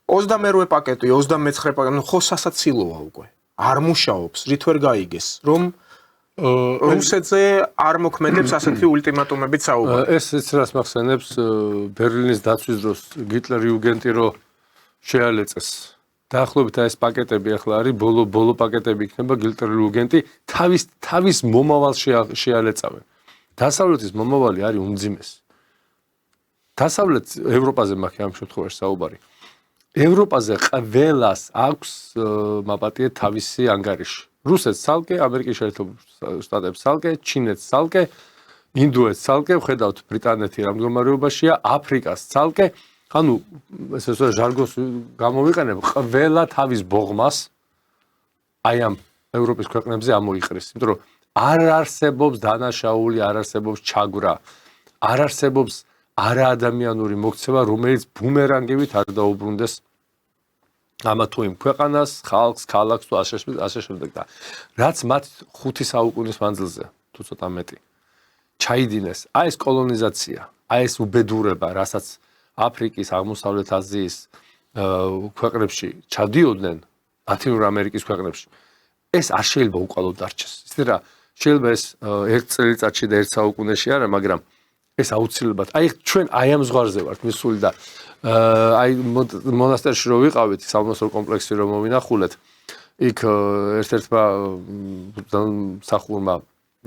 S1: 28 პაკეტი, 29 პაკეტი, ნუ ხო სასაცილოა უკვე. არ მუშაობს, რით ვერ გაიგეს, რომ რუსეთზე არ მოქმედებს ასეთი ულტიმატუმებით საუბარი.
S2: ეს რას მახსენებს ბერლინის დაცვის დროს გიტლერი უგენტი რო შეალეწეს. დაახლოებით ეს პაკეტები ახლა არის ბოლო პაკეტები იქნება გიტლერი უგენტი თავის მომავალს შეალეწავენ. დასავლეთის მომავალი არის უმძიმესი. დასავლეთ ევროპაზე მაქვს ამ შემთხვევაში საუბარი. ევროპაზე ყველას აქვს მაპატიე თავისი ანგარიში. რუსეთს ცალკე, ამერიკის შეერთებულ შტატებს ცალკე, ჩინეთს ცალკე, ინდოეთს ცალკე, ვხედავთ ბრიტანეთი რა მდგომარეობაშია, აფრიკას ცალკე, ანუ ესე ვთქვათ ჟარგონს გამოვიყენებ, ყველა თავის ბოღმას აი ამ ევროპის ქვეყნებზე ამოიყრეს, იმიტომ რომ არ არსებობს დანაშაული, არ არსებობს ჩაგვრა, არ არსებობს არაადამიანური მოქცევა, რომელიც ბუმერანგივით არ დაუბრუნდეს ამა თუ იმ ქვეყანას, ხალხს, ქალაქს თუ ასე შემდეგ და რაც მათ 5 საუკუნის მანძილზე თუ ცოტა მეტი ჩაიდინეს, აი ეს კოლონიზაცია, აი ეს უბედურება, რასაც აფრიკის, აღმოსავლეთ აზიის ქვეყნებში ჩადიოდნენ, ლათინური ამერიკის ქვეყნებში, ეს არ შეიძლება უკვალოდ დარჩეს. ისე რა, შეიძლება ეს ერთ წელიწადში და ერთ საუკუნეში არა, მაგრამ ეს აუცილებლად. აი ჩვენ აი ამ ზღვარზე ვართ მისული და აი მონასტერში რო ვიყავით, სამონასტრო კომპლექსში რო მოვინახულეთ, იქ ერთ-ერთმა მსახურმა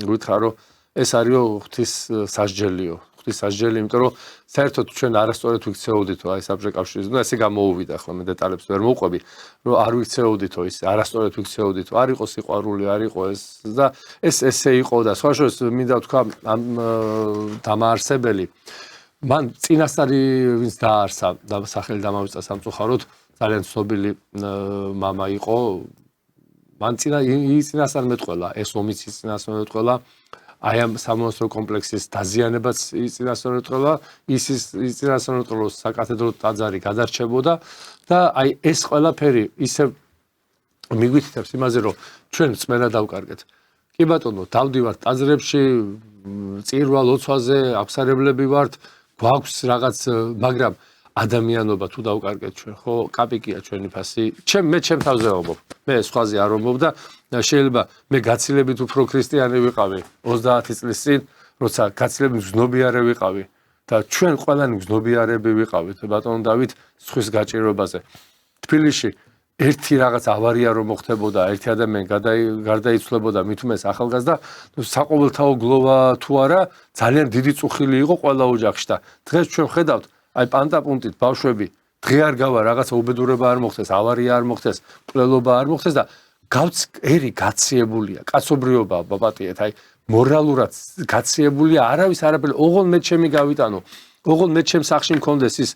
S2: გითხრა, რომ ეს არისო ღვთის სასჯელიო. ღვთის სასჯელი, იმიტომ რომ საერთოდ ჩვენ არასწორად ვიქცეოდითო აი საბჭოთა კავშირის, ну ესე გამოუვიდა ხოლმე დეტალებს ვერ მოვყვები, რომ არ ვიქცეოდითო ის, არასწორად ვიქცეოდითო, არ იყო სიყვარული, არ იყო ეს და ეს ესე იყო და სხვა შორის მინდა ვთქვა ამ დამაარსებელი მან წინასწარი ვინც დაარსა და სახელი დამავიწყა სამწუხაროდ ძალიან ცნობილი მამა იყო მან წინასწარ მეტყველა ეს ომიც წინასწარ მეტყველა აი ამ სამონასტრო კომპლექსის დაზიანებაც წინასწარ მეტყველა ის წინასწარ მეტყველა საკათედრო ტაძარი გადარჩებოდა და აი ეს ყველაფერი ისე მიგვითითებს იმაზე რომ ჩვენ წმენა დავკარგეთ კი ბატონო დავდივართ ტაძრებში წირვა ლოცვაზე აფსარებლები ვართ გვაქვს რაღაც მაგრამ ადამიანობა თუ დავკარგეთ ჩვენ ხო კაპიკია ჩვენი ფასი მე ჩემ თავზე ვამბობ მე სხვაზე არ ვამბობ და შეიძლება მე გაცილებით უფრო ქრისტიანი ვიყავი 30 წლის წინ როცა გაცილებით გზნობიარე ვიყავი და ჩვენ ყველანი გზნობიარები ვიყავით ბატონო დავით სხვის გაჭირვებაზე თბილისში ერთი რაღაც ავარია რომ მოხდებოდა ერთი ადამიანი გარდაიცვლებოდა მით უმეტეს ახალგაზრდა საყოველთაო გლოვა თუ არა ძალიან დიდი წუხილი იყო ყველა ოჯახში და დღეს ჩვენ ხედავთ აი პანტაპუნტით ბავშვები დღე არ გავა რაღაცა უბედურება არ მოხდეს ავარია არ მოხდეს მკვლელობა არ მოხდეს და ერი გაციებულია კაცობრიობა ბაბატიეთ აი მორალურად გაციებულია არავის არაფერი ოღონ მე ჩემი გავიტანო ოღონ მე ჩემ სახში მქონდეს ის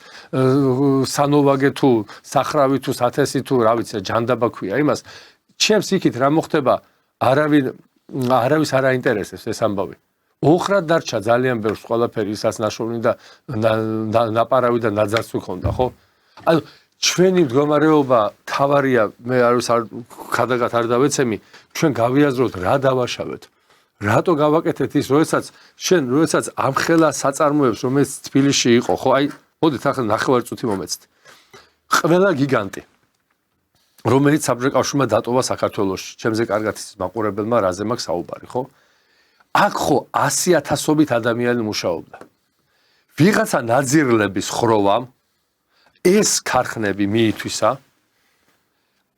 S2: სანოვაგე თუ სახრავი თუ სათესი თუ რა ვიცი ჯანდაბა ქვია იმას ჩემს იქით რა მოხდება არავის არ აინტერესებს ეს ამბავი ოხრად დარჩა ძალიან ბევრს ყველაფერი ისაც ნაშოვნი და ნაპარავი და ნაძარც ვქონდა ხო ანუ ჩვენი მდგომარეობა თავარია მე არავის ხადაგად არ დავეცემი ჩვენ გავიაზროთ რა დავაშავეთ რატო გავაკეთეთ ის როდესაც ამხელა საწარმოებს რომელიც თბილისში იყო ხო აი მოდით ახლა ნახევარწუთი მომეცით ყველა გიგანტი რომელიც საბჭოთა კავშირმა დატოვა საქართველოში ჩემზე კარგად ის მაყურებელმა რაზე მაქვს საუბარი ხო აქ ხო 100,000-ობით ადამიანი მუშაობდა ვიღაცა ნაძირლების ხროვამ ეს ქარხნები მიითვისა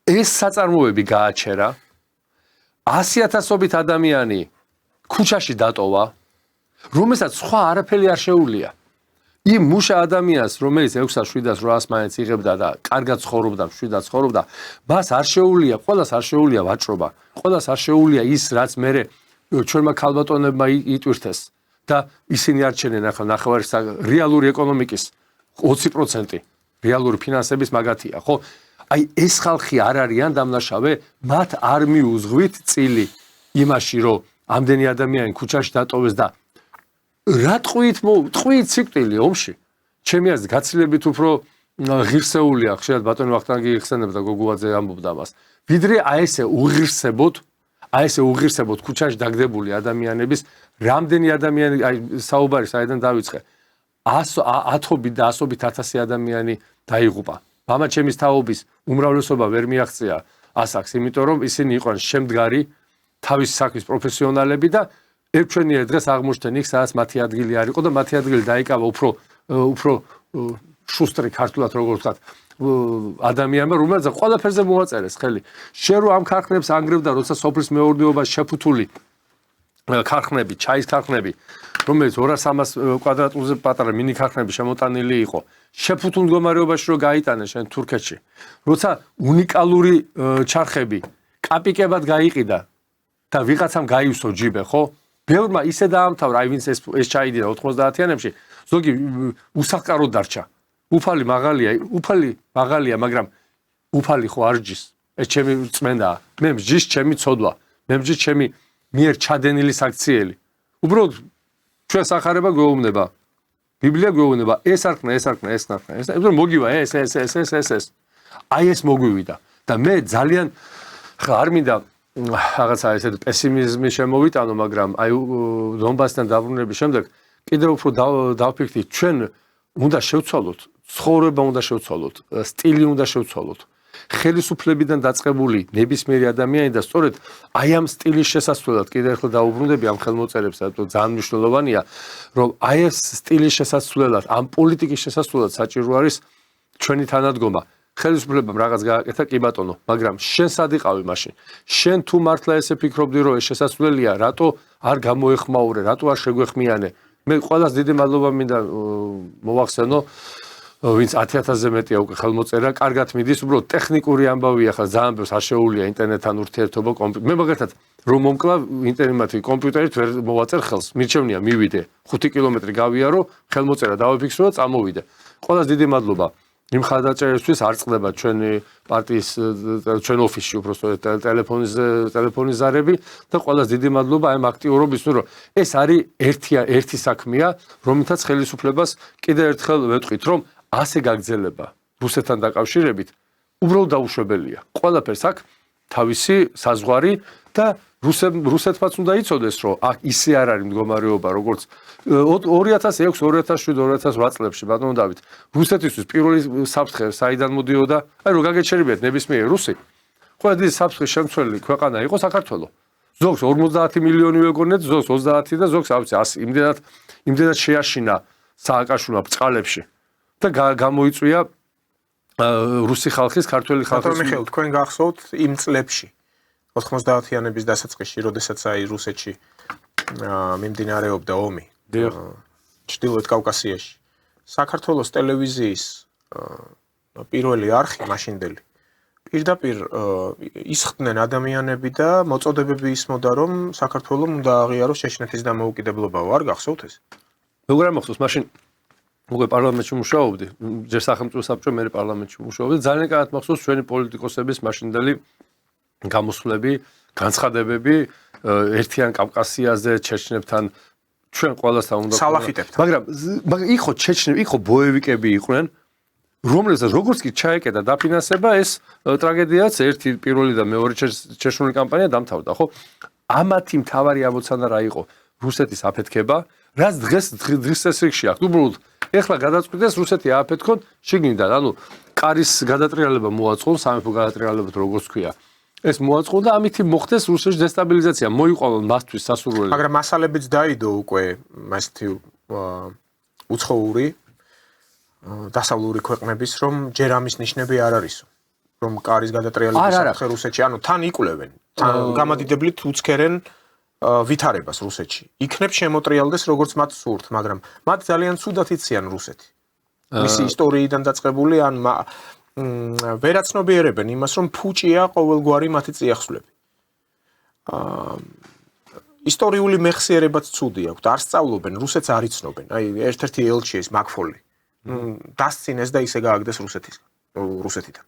S2: ეს საწარმოები გააჩერა 100,000-ობით ადამიანი ქუჩაში დატოვა, რომელსაც სხვა არაფერი არ შეუძლია. იმ მუშა ადამიანს, რომელიც 600-700 მაინც იღებდა და კარგად ცხოვრობდა, მშვიდად ცხოვრობდა, მას არ შეუძლია, ყველას არ შეუძლია ვაჭრობა, ყველას არ შეუძლია ის, რაც მერე ჩვენმა ქალბატონებმა იტვირთეს და ისინი არჩენენ ახლა ნახევარი რეალური ეკონომიკის 20% რეალური ფინანსების მაგათია, ხო? აი ეს ხალხი არ არიან დამნაშავე, მათ არ მიუძღვით წილი იმაში, რომ ამდენი ადამიანი ქუჩაში დატოვეს და რა ტყვით ციკვტილი ომში ჩემი აზრით გაცილებით უფრო ღირსეულია ხშირად ბატონი ვახტანგი იხსენებდა გოგუაძე ამბობდა მას ვიდრე აი ესე უღირსებოდ ქუჩაში დაგდებული ადამიანების რამდენი ადამიანი აი საუბარი საიდან დავიწყე 100-ობით და 100-ობით ათასი ადამიანი დაიღუპა მამა ჩემის თაობის უმრავლესობა ვერ მიაღწია ასაკს იმიტომ რომ ისინი იყვნენ შემდგარი თავის საქმის პროფესიონალები და ერთჩვენიერ დღეს აღმოჩნდნენ იქ სადაც მათი ადგილი არ იყო და მათი ადგილი დაიკავა უფრო შუსტრი ქართულად როგორ ვთქვათ ადამიანმა რომელსაც ყველაფერზე მოაწერეს ხელი შენ რო ამ ქარხნებს ანგრევდა როცა სოფლის მეურნეობაში შეფუთული ქარხნები ჩაის ქარხნები რომელიც 200-300 კვადრატულზე პატარა მინი ქარხნები შემოტანილი იყო შეფუთულ მდგომარეობაში რო გაიტანეს შენ თურქეთში როცა უნიკალური ჩარხები კაპიკებად გაიყიდა და ვიღაცამ გაივსო ჯიბე, ხო? ბევრმა ისე დაამთავრა, აი ვინც ეს ჩაიდინა 90-იანებში, ზოგი უსახკაროდ დარჩა. უფალი მაღალია, მაგრამ უფალი ხო არ ჯის. ეს ჩემი წმენაა. მე მსჯის ჩემი ცოდვა. მე მსჯის ჩემი მიერ ჩადენილი საქციელი. უბრალოდ ჩვენ სახარება გვეუბნება. ბიბლია გვეუბნება, ეს არქნა, ეს არქნა, ეს არქნა, ეს. უბრალოდ მოგივა ეს. აი ეს მოგვივიდა. და მე ძალიან ხა არ მინდა რაღაცა ესეთ პესიმიზმი შემოვიტანო, მაგრამ აი დონბასთან დაბრუნების შემდეგ კიდევ უფრო დავფიქრდით, ჩვენ უნდა შევცვალოთ, ცხოვრება უნდა შევცვალოთ, სტილი უნდა შევცვალოთ. ხელისუფლებიდან დაწყებული ნებისმიერი ადამიანი და სწორედ აი ამ სტილის შესასვლელად კიდევ ერთხელ დაუბრუნდები ამ ხელმოწერებს, რადგან ძალიან მნიშვნელოვანია, რომ აი ეს სტილის შესასვლელად, ამ პოლიტიკის შესასვლელად საჭირო არის ჩვენი თანადგომა. ხელისუფლებამ რაღაც გააკეთა, კი ბატონო, მაგრამ შენ სად იყავი მაშინ? შენ თუ მართლა ესე ფიქრობდი, რომ ეს შესასვლელია, რატო არ გამოეხმაურე, რატო არ შეგვეხმიანე? მე ყველას დიდი მადლობა მინდა მოვახსენო, ვინც 10,000-ზე მეტია უკვე ხელმოწერა, კარგად მიდის, უბრალოდ ტექნიკური ამბავია, ხა ძალიან ბევრს არ შეუძლია ინტერნეტთან ურთიერთობა მე მაგათად რომ მომკლა ინტერნეტი კომპიუტერით ვერ მოვაწერ ხელს, მირჩევნია მივიდე 5 კილომეტრი გავიარო, ხელმოწერა დავაფიქსრო და წამოვიდე. ყველას დიდი მადლობა. იმ ხალხაჭერისთვის არ წყდება ჩვენი პარტიის ჩვენ ოფისში უბრალოდ ტელეფონის ზარები და ყველას დიდი მადლობა ამ აქტიურობისთვის, რომ ეს არის ერთი საქმეა, რომლითაც ხელისუფლებას კიდევ ერთხელ ვეტყვით, რომ ასე გაგრძელება რუსეთთან დაკავშირებით უბრალოდ დაუშვებელია. ყველაფერს აქვს თავისი საზღვარი და რუსეთმაც უნდა იცოდეს, რომ აქ ისე არ არის მდგომარეობა, როგორც 2006, 2007, 2008 წლებში, ბატონო დავით, რუსეთისთვის პირველი საფრთხე საიდან მოდიოდა, აი რომ გაგეჩერებიათ ნებისმიერი რუსი, ყველა დიდი საფრთხის შემცველი ქვეყანა იყო საქართველო. ზოგს 50 მილიონი ვეგონეთ, ზოგს 30 და ზოგს 100, იმდენად შეაშინა სააკაშვილმა ბწყალებში და გამოიწვია რუსი ხალხის, ქართველი ხალხის.
S1: ბატონო მიხეილ, თქვენ გახსოვთ იმ წლებში 90-იანების დასაწყისში, როდესაც აი რუსეთში მიმდინარეობდა ომი ჩრდილოეთ კავკასიაში. საქართველოს ტელევიზიის პირველი არხი მაშინდელი პირდაპირ ისხდნენ ადამიანები და მოწოდებები ისმოდა, რომ საქართველოს უნდა აღიაროს ჩეჩნეთის დამოუკიდებლობა. არ გახსოვთ ეს?
S2: როგორ არ მახსოვს, მაშინ უკვე პარლამენტში მუშაობდი, ჯერ სახელმწიფო საბჭო, მე პარლამენტში მუშაობდი. ძალიან კარგად მახსოვს ჩვენი პოლიტიკოსების მაშინდელი გამოსვლები, განცხადებები ერთიან კავკასიაზე, ჩეჩნებთან, ჩვენ ყველასთან უნდა
S1: სალაფიტებთან.
S2: მაგრამ იქ ხო ჩეჩნები, იქ ხო ბოევიკები იყვნენ, რომლებსაც როგორც კი ჩაეკეტა დაფინანსება, ეს ტრაგედიაც ერთი პირველი და მეორე ჩეჩნური კამპანია დამთავრდა, ხო? ამათი მთავარი ამოცანა რა იყო? რუსეთის აფეთქება, რაც დღეს წესრიგში აქვს. უბრალოდ ეხლა გადაწყვიტეს რუსეთი ააფეთქონ შიგნიდან, ანუ კარის გადატრიალება მოაწყონ, სამეფო გადატრიალება თუ როგორც ქვია. ეს მოაწყო და ამით მოხდეს რუსეთის დესტაბილიზაცია, მოიყვანონ მასთვის სასურველი.
S1: მაგრამ მასალებიც დაიდო უკვე მასეთი უცხოური დასავლური ქვეყნების, რომ ჯერ ამის ნიშნები არ არისო, რომ კარის გადატრიალების საფრთხე რუსეთში, ანუ თან იკვლევენ, გამადიდებლით უცქერენ ვითარებას რუსეთში. იქნებ შემოტრიალდეს როგორც მათ სურთ, მაგრამ მათ ძალიან ცუდად იციან რუსეთი. მისი ისტორიიდან დაწყებული ან ვერაცნობიერებენ იმას, რომ ფუჭია ყოველგვარი მათი წიაღსვლები. ისტორიული მეხსიერებაც ცუდი აქვთ, არ სწავლობენ, რუსეთს არ იცნობენ. აი ერთ-ერთი ელჩი ეს მაკფოლი. დასცინეს და ისე გააგდეს რუსეთიდან.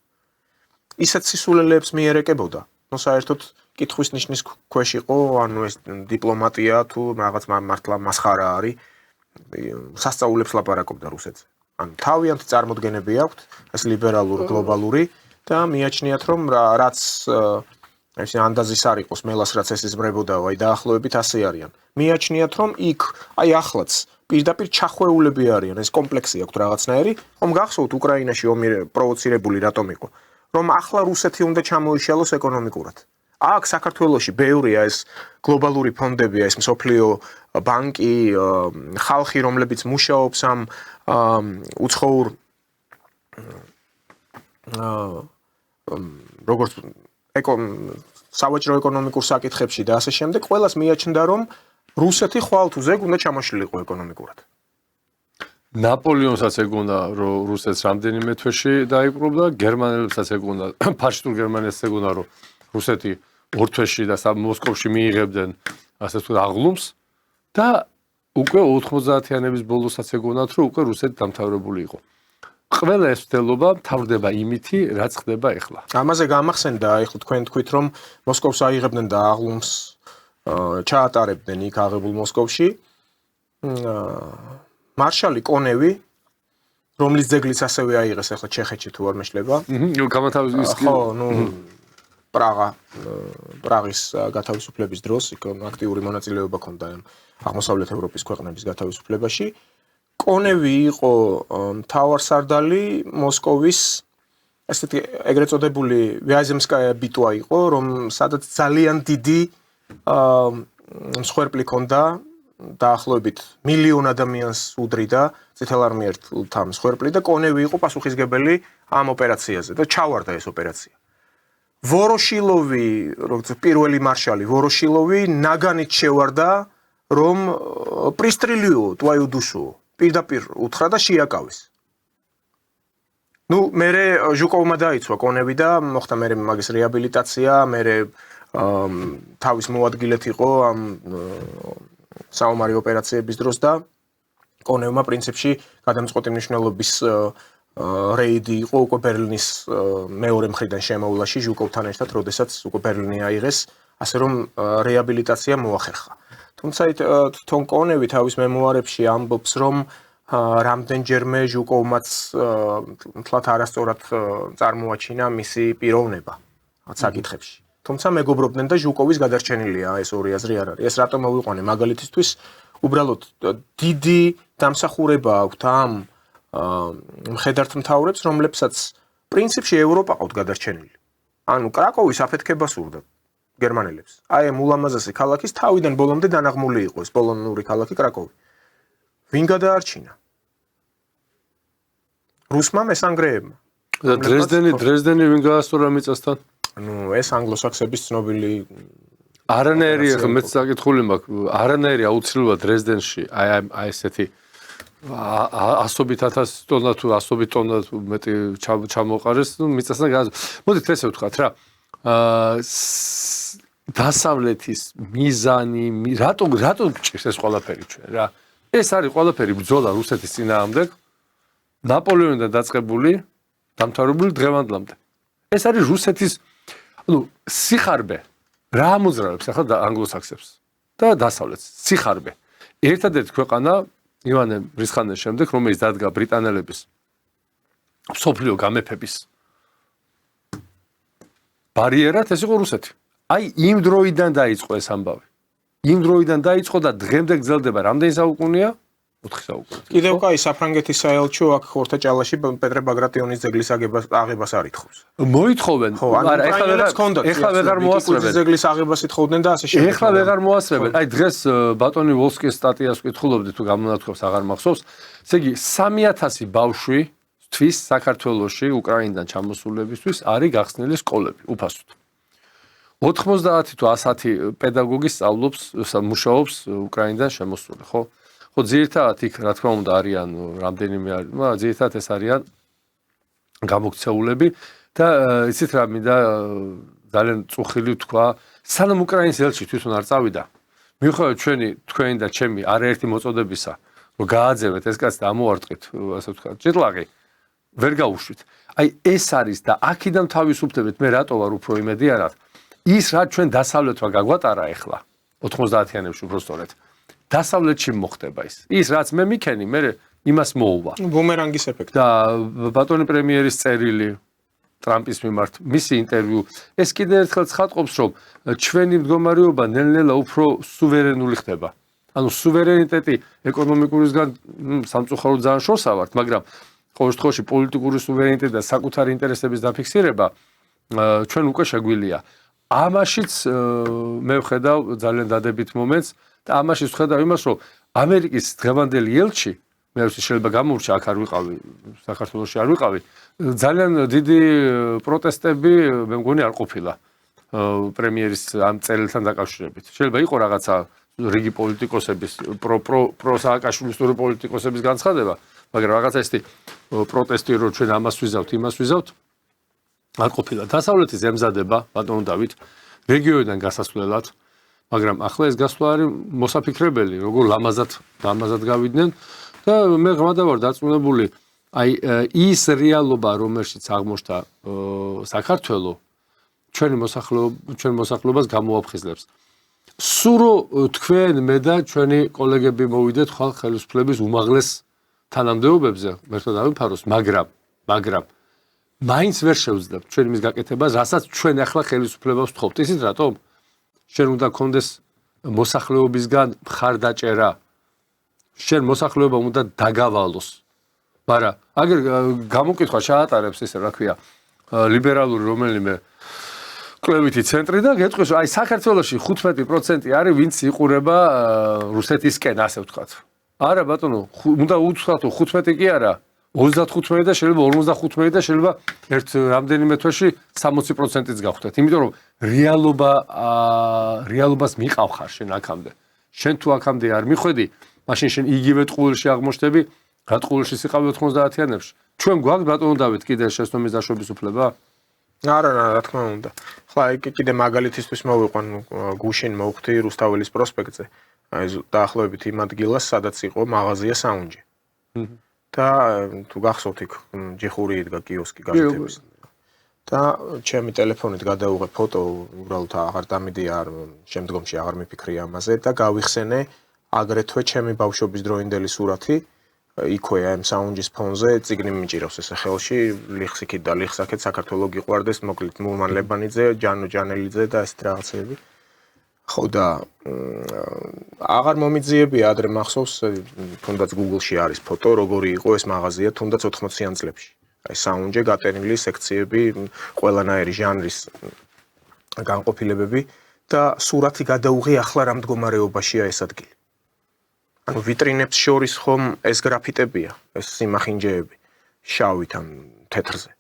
S1: ისეთ სისულელეებს მიერეკებოდა. ნუ საერთოდ კითხვის ნიშნის ქვეშ იყო, ანუ ეს დიპლომატია თუ რაღაც მართლა მასხარა არის. სასწაულებს ლაპარაკობდა რუსეთზე. ანუ თავიანთი წარმოდგენები აქვთ, ეს ლიბერალური, გლობალური და მიაჩნიათ, რომ რაც ეს ანდაზის არ იყოს მელას რაც ეს იზმრებოდაო, აი დაახლოებით ასე არიან. მიაჩნიათ, რომ იქ აი ახლაც პირდაპირ ჩახვეულები არიან, ეს კომპლექსი აქვთ რაღაცნაირი, ხომ გახსოვთ უკრაინაში ომი პროვოცირებული რატომ იყო? რომ ახლა რუსეთი უნდა ჩამოიშალოს ეკონომიკურად. აქ საქართველოში ბევრია ეს გლობალური ფონდებია, ეს მსოფლიო ბანკი, ხალხი, რომლებიც მუშაობს ამ უცხოურ როგორც სავაჭრო ეკონომიკურ საკითხებში და ასე შემდეგ, ყველას მიაჩნდა, რომ რუსეთი ხვალ თუ ზეგ უნდა ჩამოშლილიყო ეკონომიკურად.
S2: ნაპოლეონსაც ეგონდა, რომ რუსეთს რამდენიმე თვეში დაიპყრობდა, გერმანელებსაც ეგონდა, ფაშისტურ გერმანიას ეგონდა, რომ რუსეთი ორ თვეში და მოსკოვში მიიღებდნენ ასე ვთქვათ აღლუმს და უკვე 90-იანების ბოლოსაც ეგონათ, რომ უკვე რუსეთი დამთავრებული იყო. ყველა ეს მცდელობა მთავრდება იმითი, რაც ხდება ეხლა.
S1: ამაზე გამახსენდა, ეხლა თქვენ თქვით, რომ მოსკოვს აიღებდნენ და აღლუმს ჩაატარებდნენ იქ აღებულ მოსკოვში მარშალი კონევი რომლის ძეგლიც ასევე აიღეს ახლა ჩეხეთში თუ არ მეშლება ხო ნუ პრაღის გათავისუფლების დროს იქ აქტიური მონაწილეობა ჰქონდა აღმოსავლეთ ევროპის ქვეყნების გათავისუფლებაში კონევი იყო მთავარსარდალი მოსკოვის ესეთი ეგრეთ წოდებული ვიაზემსკაია ბიტვა იყო რომ სადაც ძალიან დიდი მსხვერპლი ჰქონდა დაახლოებით მილიონ ადამიანს უდრიდა წითელ არმიერთთა მსხვერპლი და კონევი იყო პასუხისგებელი ამ ოპერაციაზე და ჩავარდა ეს ოპერაცია ვოროშილოვი როგორც პირველი მარშალი ვოროშილოვი ნაგანით შევარდა რომ პრისტრილიო твою душу პირდაპირ უთხრა და შეაკავეს ნუ მერე ჟუკოვმა დაიცვა კონევი და მოხდა მერე მაგის რეაბილიტაცია მერე თავის მოადგილეთ იყო ამ საომარი ოპერაციების დროს და კონევმა პრინციპში გადამწყვეტი მნიშვნელობის რეიდი იყო უკვე ბერლინის მეორე მხრიდან შემოვლაში ჟუკოვთან ერთად, როდესაც უკვე ბერლინი აიღეს, ასე რომ რეაბილიტაცია მოახერხა. თუმცა თვითონ კონევი თავის მემუარებში ამბობს, რომ რამდენჯერმე ჟუკოვმაც თლათ არასწორად წარმოაჩინა მისი პიროვნება საკითხებში. თუმცა მეგობრობდნენ და ჟუკოვის გადარჩენილია ეს ორი აზრი არ არის. ეს რატომ მოვიყვანე მაგალითისთვის უბრალოდ დიდი დამსახურება აქვთ ამ მხედართ მთავრებს, რომლებსაც პრინციპში ევროპა ყავთ გადარჩენილი. ანუ კრაკოვის აფეთქება სურდა გერმანელებს. აი ამ ულამაზესი ქალაქის თავიდან ბოლომდე დანაღმული იყო ეს პოლონური ქალაქი კრაკოვი. ვინ გადაარჩინა? რუსმა მესანგრეებმა.
S2: და დრეზდენი ვინ გაასწორა მიწასთან?
S1: ნუ ეს ანგლოსაქსების ცნობილი
S2: არანაირი ახლა მეც საკითხული მაქვს არანაირი აუცილებლად დრეზდენში აი ესეთი 100,000 ტონა თუ 100 ტონა მეტი ჩამოყარეს ნუ მიწასთან მოდით ესე ვთქვათ რა დასავლეთის მიზანი რატომ გჭირს ეს ყველაფერი ჩვენ რა ეს არის ყველაფერი ბრძოლა რუსეთის წინააღმდეგ ნაპოლეონიდან დაწყებული დამთავრებული დღევანდლამდე ეს არის რუსეთის ანუ სიხარბე რა ამოძრავებს ახლა ანგლოსაქსებს და დასავლეთს სიხარბე ერთადერთი ქვეყანა ივანე რისხანის შემდეგ რომელიც დადგა ბრიტანელების მსოფლიო გამეფების ბარიერად ეს იყო რუსეთი აი იმ დროიდან დაიწყო ეს ამბავი იმ დროიდან დაიწყო და დღემდე გრძელდება რამდენი საუკუნეა 4 საუკუნე
S1: კიდევ კაი საფრანგეთის საელჩო აქ ხორთაჭალაში პეტრე ბაგრატიონის ძეგლის აღებას არ ითხოვს
S2: მოითხოვენ
S1: არა ეხლა ვეღარ მოასწრებენ
S2: ძეგლის აღებას ითხოვდნენ და ასე შემდეგ ეხლა ვეღარ მოასწრებენ აი დღეს ბატონი ვოლსკის სტატიას ვკითხულობდი თუ გამონათქვამს აღარ მახსოვს ესე იგი 3000 ბავშვი თვის საქართველოში უკრაინიდან ჩამოსულებისთვის არის გახსნილი სკოლები უფასოდ 90 თუ 110 პედაგოგი სწავლობს მუშაობს უკრაინიდან შემოსული ხო ხო ძირითადად იქ რა თქმა უნდა არიან რამდენიმე არის ძირითადად ეს არიან გამოქცეულები და იცით რა მინდა ძალიან წუხილი თქვა სანამ უკრაინის ელჩი თვითონ არ წავიდა მიუხედავად თქვენი და ჩემი არაერთი მოწოდებისა რომ გააძევეთ ეს კაცს და ამოვარტყით ასე ვთქვა ჭეტლაღი ვერ გაუშვით აი ეს არის და აქედან თავისუფლდებით მე რატო ვარ უფრო იმედიანად ის რაც ჩვენ დასავლეთმა გაგვატარა ახლა 90-იანებში უბრალოდ დასავლეთში მოხდება ის რაც მე მიქენი მე იმას მოუვა
S1: ბუმერანგის ეფექტი
S2: და ბატონი პრემიერის წერილი ტრამპის მიმართ მისი ინტერვიუ ეს კიდევ ერთხელ ცხადყოფს რომ ჩვენი მდგომარეობა ნელ-ნელა უფრო სუვერენული ხდება ანუ სუვერენიტეტი ეკონომიკურისგან სამწუხაროდ ძალიან შორსა ვართ მაგრამ ყოველ შემთხვევაში პოლიტიკური სუვერენიტეტი და საკუთარი ინტერესების დაფიქსირება ჩვენ უკვე შეგვილია ამაშიც მე ვხედავ ძალიან დადებით მომენტს და ამაშიც ვხედავ იმას რომ ამერიკის დღევანდელი ელჩი მე შეიძლება გამოურჩა აქ არ ვიყავი საქართველოში არ ვიყავი ძალიან დიდი პროტესტები მე მგონი არ ყოფილა პრემიერის ამ წერილთან დაკავშირებით შეიძლება იყო რაღაცა რიგი პოლიტიკოსების პრო სააკაშვილისტური პოლიტიკოსების განცხადება მაგრამ რაღაცა ესეთი პროტესტი რომ ჩვენ ამას ვიზავთ იმას ვიზავთ არ ყოფილა დასავლეთის ემზადება ბატონო დავით რეგიონიდან გასასვლელად მაგრამ ახლა ეს გასვლა არის მოსაფიქრებელი როგორ ლამაზად გავიდნენ და მე ღმადა ვარ დარწმუნებული აი ის რეალობა რომელშიც აღმოჩნდა საქართველო ჩვენ მოსახლეობას გამოაფხიზლებს სურო თქვენ მე და ჩვენი კოლეგები მოვიდეთ ხალხ ხელისუფლების უმაღლეს თანამდებობებზე, მერთო დავიფაროს, მაგრამ მაინც ვერ შევძლებთ ჩვენ იმის გაკეთებას, რასაც ჩვენ ახლა ხელისუფლებას ვთხოვთ. ისიც რატომ? შენ უნდა გქონდეს მოსახლეობისგან მხარდაჭერა. შენ მოსახლეობა უნდა დაგავალოს. მაგრამ აგერ გამოკითხვა ჩაატარებს ესე რა ქვია, ლიბერალური რომელიმე კლებითი ცენტრი და გეტყვის, აი საქართველოში 15% არის ვინც იყურება რუსეთისკენ, ასე ვთქვათ. არა ბატონო, უნდა უთხრათ 15 კი არა, 35 და შეიძლება 55 და შეიძლება ერთ რამდენიმე თვეში 60%-იც გავხდეთ. იმიტომ რომ რეალობას მიყავ ხარ შენ აქამდე. შენ თუ აქამდე არ მიხვედი, მაშინ შენ იგივე ტყუილში აღმოჩნდები, რა ტყუილში სიყავი 90-იანებში. ჩვენ გვაქვს ბატონო დავით კიდე შეცდომის დაშვების უფლება?
S1: არა, რა თქმა უნდა. ხლა კიდე მაგალითისთვის მოვიყვან გუშინ მოვხდი რუსთაველის პროსპექტზე. აი დაახლოებით იმ ადგილას, სადაც იყო მაღაზია საუნჯი. და თუ გახსოვთ იქ ჯიხური იდგა კიოსკი გაზეთების. და ჩემი ტელეფონით გადავუღე ფოტო, უბრალოდ აღარ დამიდია, შემდგომში აღარ მიფიქრია ამაზე და გავიხსენე აგრეთვე ჩემი ბავშვობის დროინდელი სურათი. იქვე ამ საუნჯის ფონზე წიგნი მიჭირავს ესე ხელში, ლიხსიქით და ლიხსაკეთ საქართველოს გიყვარდეს, მოკლედ მურმან ლებანიძე, ჯანო ჯანელიძე და ესეთ რაღაცები. ხო და აღარ მომიძიებია ადრე მახსოვს, თუნდაც Google-ში არის ფოტო, როგორი იყო ეს მაღაზია თუნდაც 80-იან წლებში. აი საუნჯე გატენილი სექციები, ყველანაირი ჟანრის განყოფილებები და სურათი გადაუღე ახლა რა მდგომარეობაშია ეს ადგილი. ანუ ვიტრინებს შორის ხომ ეს გრაფიტებია, ეს სიმახინჯეები, შავით ან თეთრზე.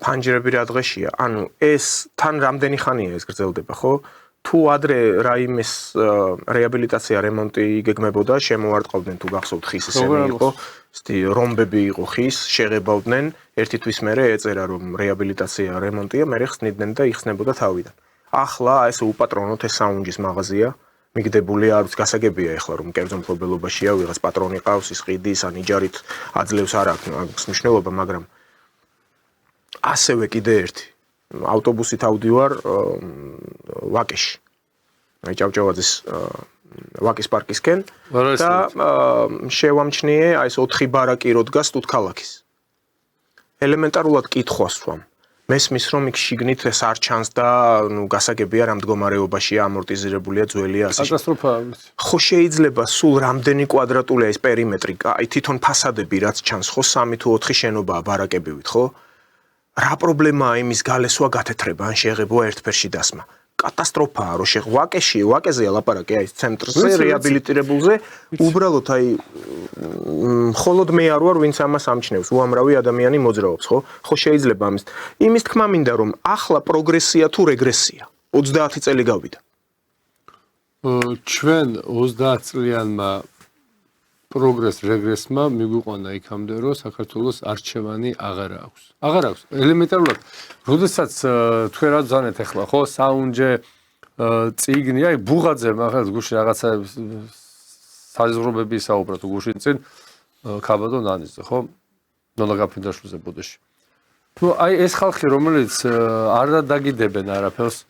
S1: ფანჯრები რა დღეშია, ანუ ეს თან რამდენი ხანია ეს გრძელდება, ხო? თუ ადრე რაიმეს რეაბილიტაცია, რემონტი იგეგმებოდა, შემოარტყავდნენ თუ გახსოვთ ხის ესენი იყო, რომბები იყო ხის, შეღებავდნენ, ერთი თვის მერე ეწერა რომ რეაბილიტაცია, რემონტია, მერე ხსნიდნენ და იხსნებოდა თავიდან. ახლა ეს უპატრონოთ ეს საუნჯის მაღაზია მიგდებული არის გასაგებია ეხლა რომ კერძო მფლობელობაშია ვიღაც პატრონი ყავს ის ყიდის ან იჯარით აძლევს არ აქვს მნიშვნელობა მაგრამ ასევე კიდე ერთი ავტობუსით ავდივარ ვაკეში აი ჭავჭავაძის ვაკის პარკისკენ და შევამჩნიე აი ეს 4 ბარაკი რო დგას თუთქალაქის ელემენტარულად კითხვას ვამ მესმის რომ იქ შიგნით ეს არ ჩანს და ნუ გასაგებია რა მდგომარეობაშია ამორტიზირებულია ძველია ასე
S2: კატასტროფაა
S1: ხო შეიძლება სულ რამდენი კვადრატულია ეს პერიმეტრი აი თვითონ ფასადები რაც ჩანს ხო 3 თუ 4 შენობაა ბარაკებივით ხო რა პრობლემაა იმის გალესვა გათეთრება ან შეღებვა ერთფერში დასმა კატასტროფაა რო ვაკეზეა ლაპარაკი აი ცენტრზე რეაბილიტირებულზე უბრალოდ აი მხოლოდ მე არ ვარ ვინც ამას ამჩნევს უამრავი ადამიანი მოძრაობს ხო შეიძლება იმის თქმა მინდა რომ ახლა პროგრესია თუ რეგრესია 30 წელი გავიდა
S2: ჩვენ 30 წლიანმა პროგრეს რეგრესმა მიგვიყვანა იქამდე რომ საქართველოს არჩევანი აღარ აქვს ელემენტარულად როდესაც თქვენ რა ძანეთ ახლა ხო საუნჯე წიგნი აი ბუღაძე მაგას გუშინ რაღაცა საზღვრობები საუბრა თუ გუშინ წინ ქაბადო ნანიზე ხო ნონა გაფრინდაშვილზე ბუდეში ნუ აი ეს ხალხი რომელიც არ დაგიდებენ არაფერს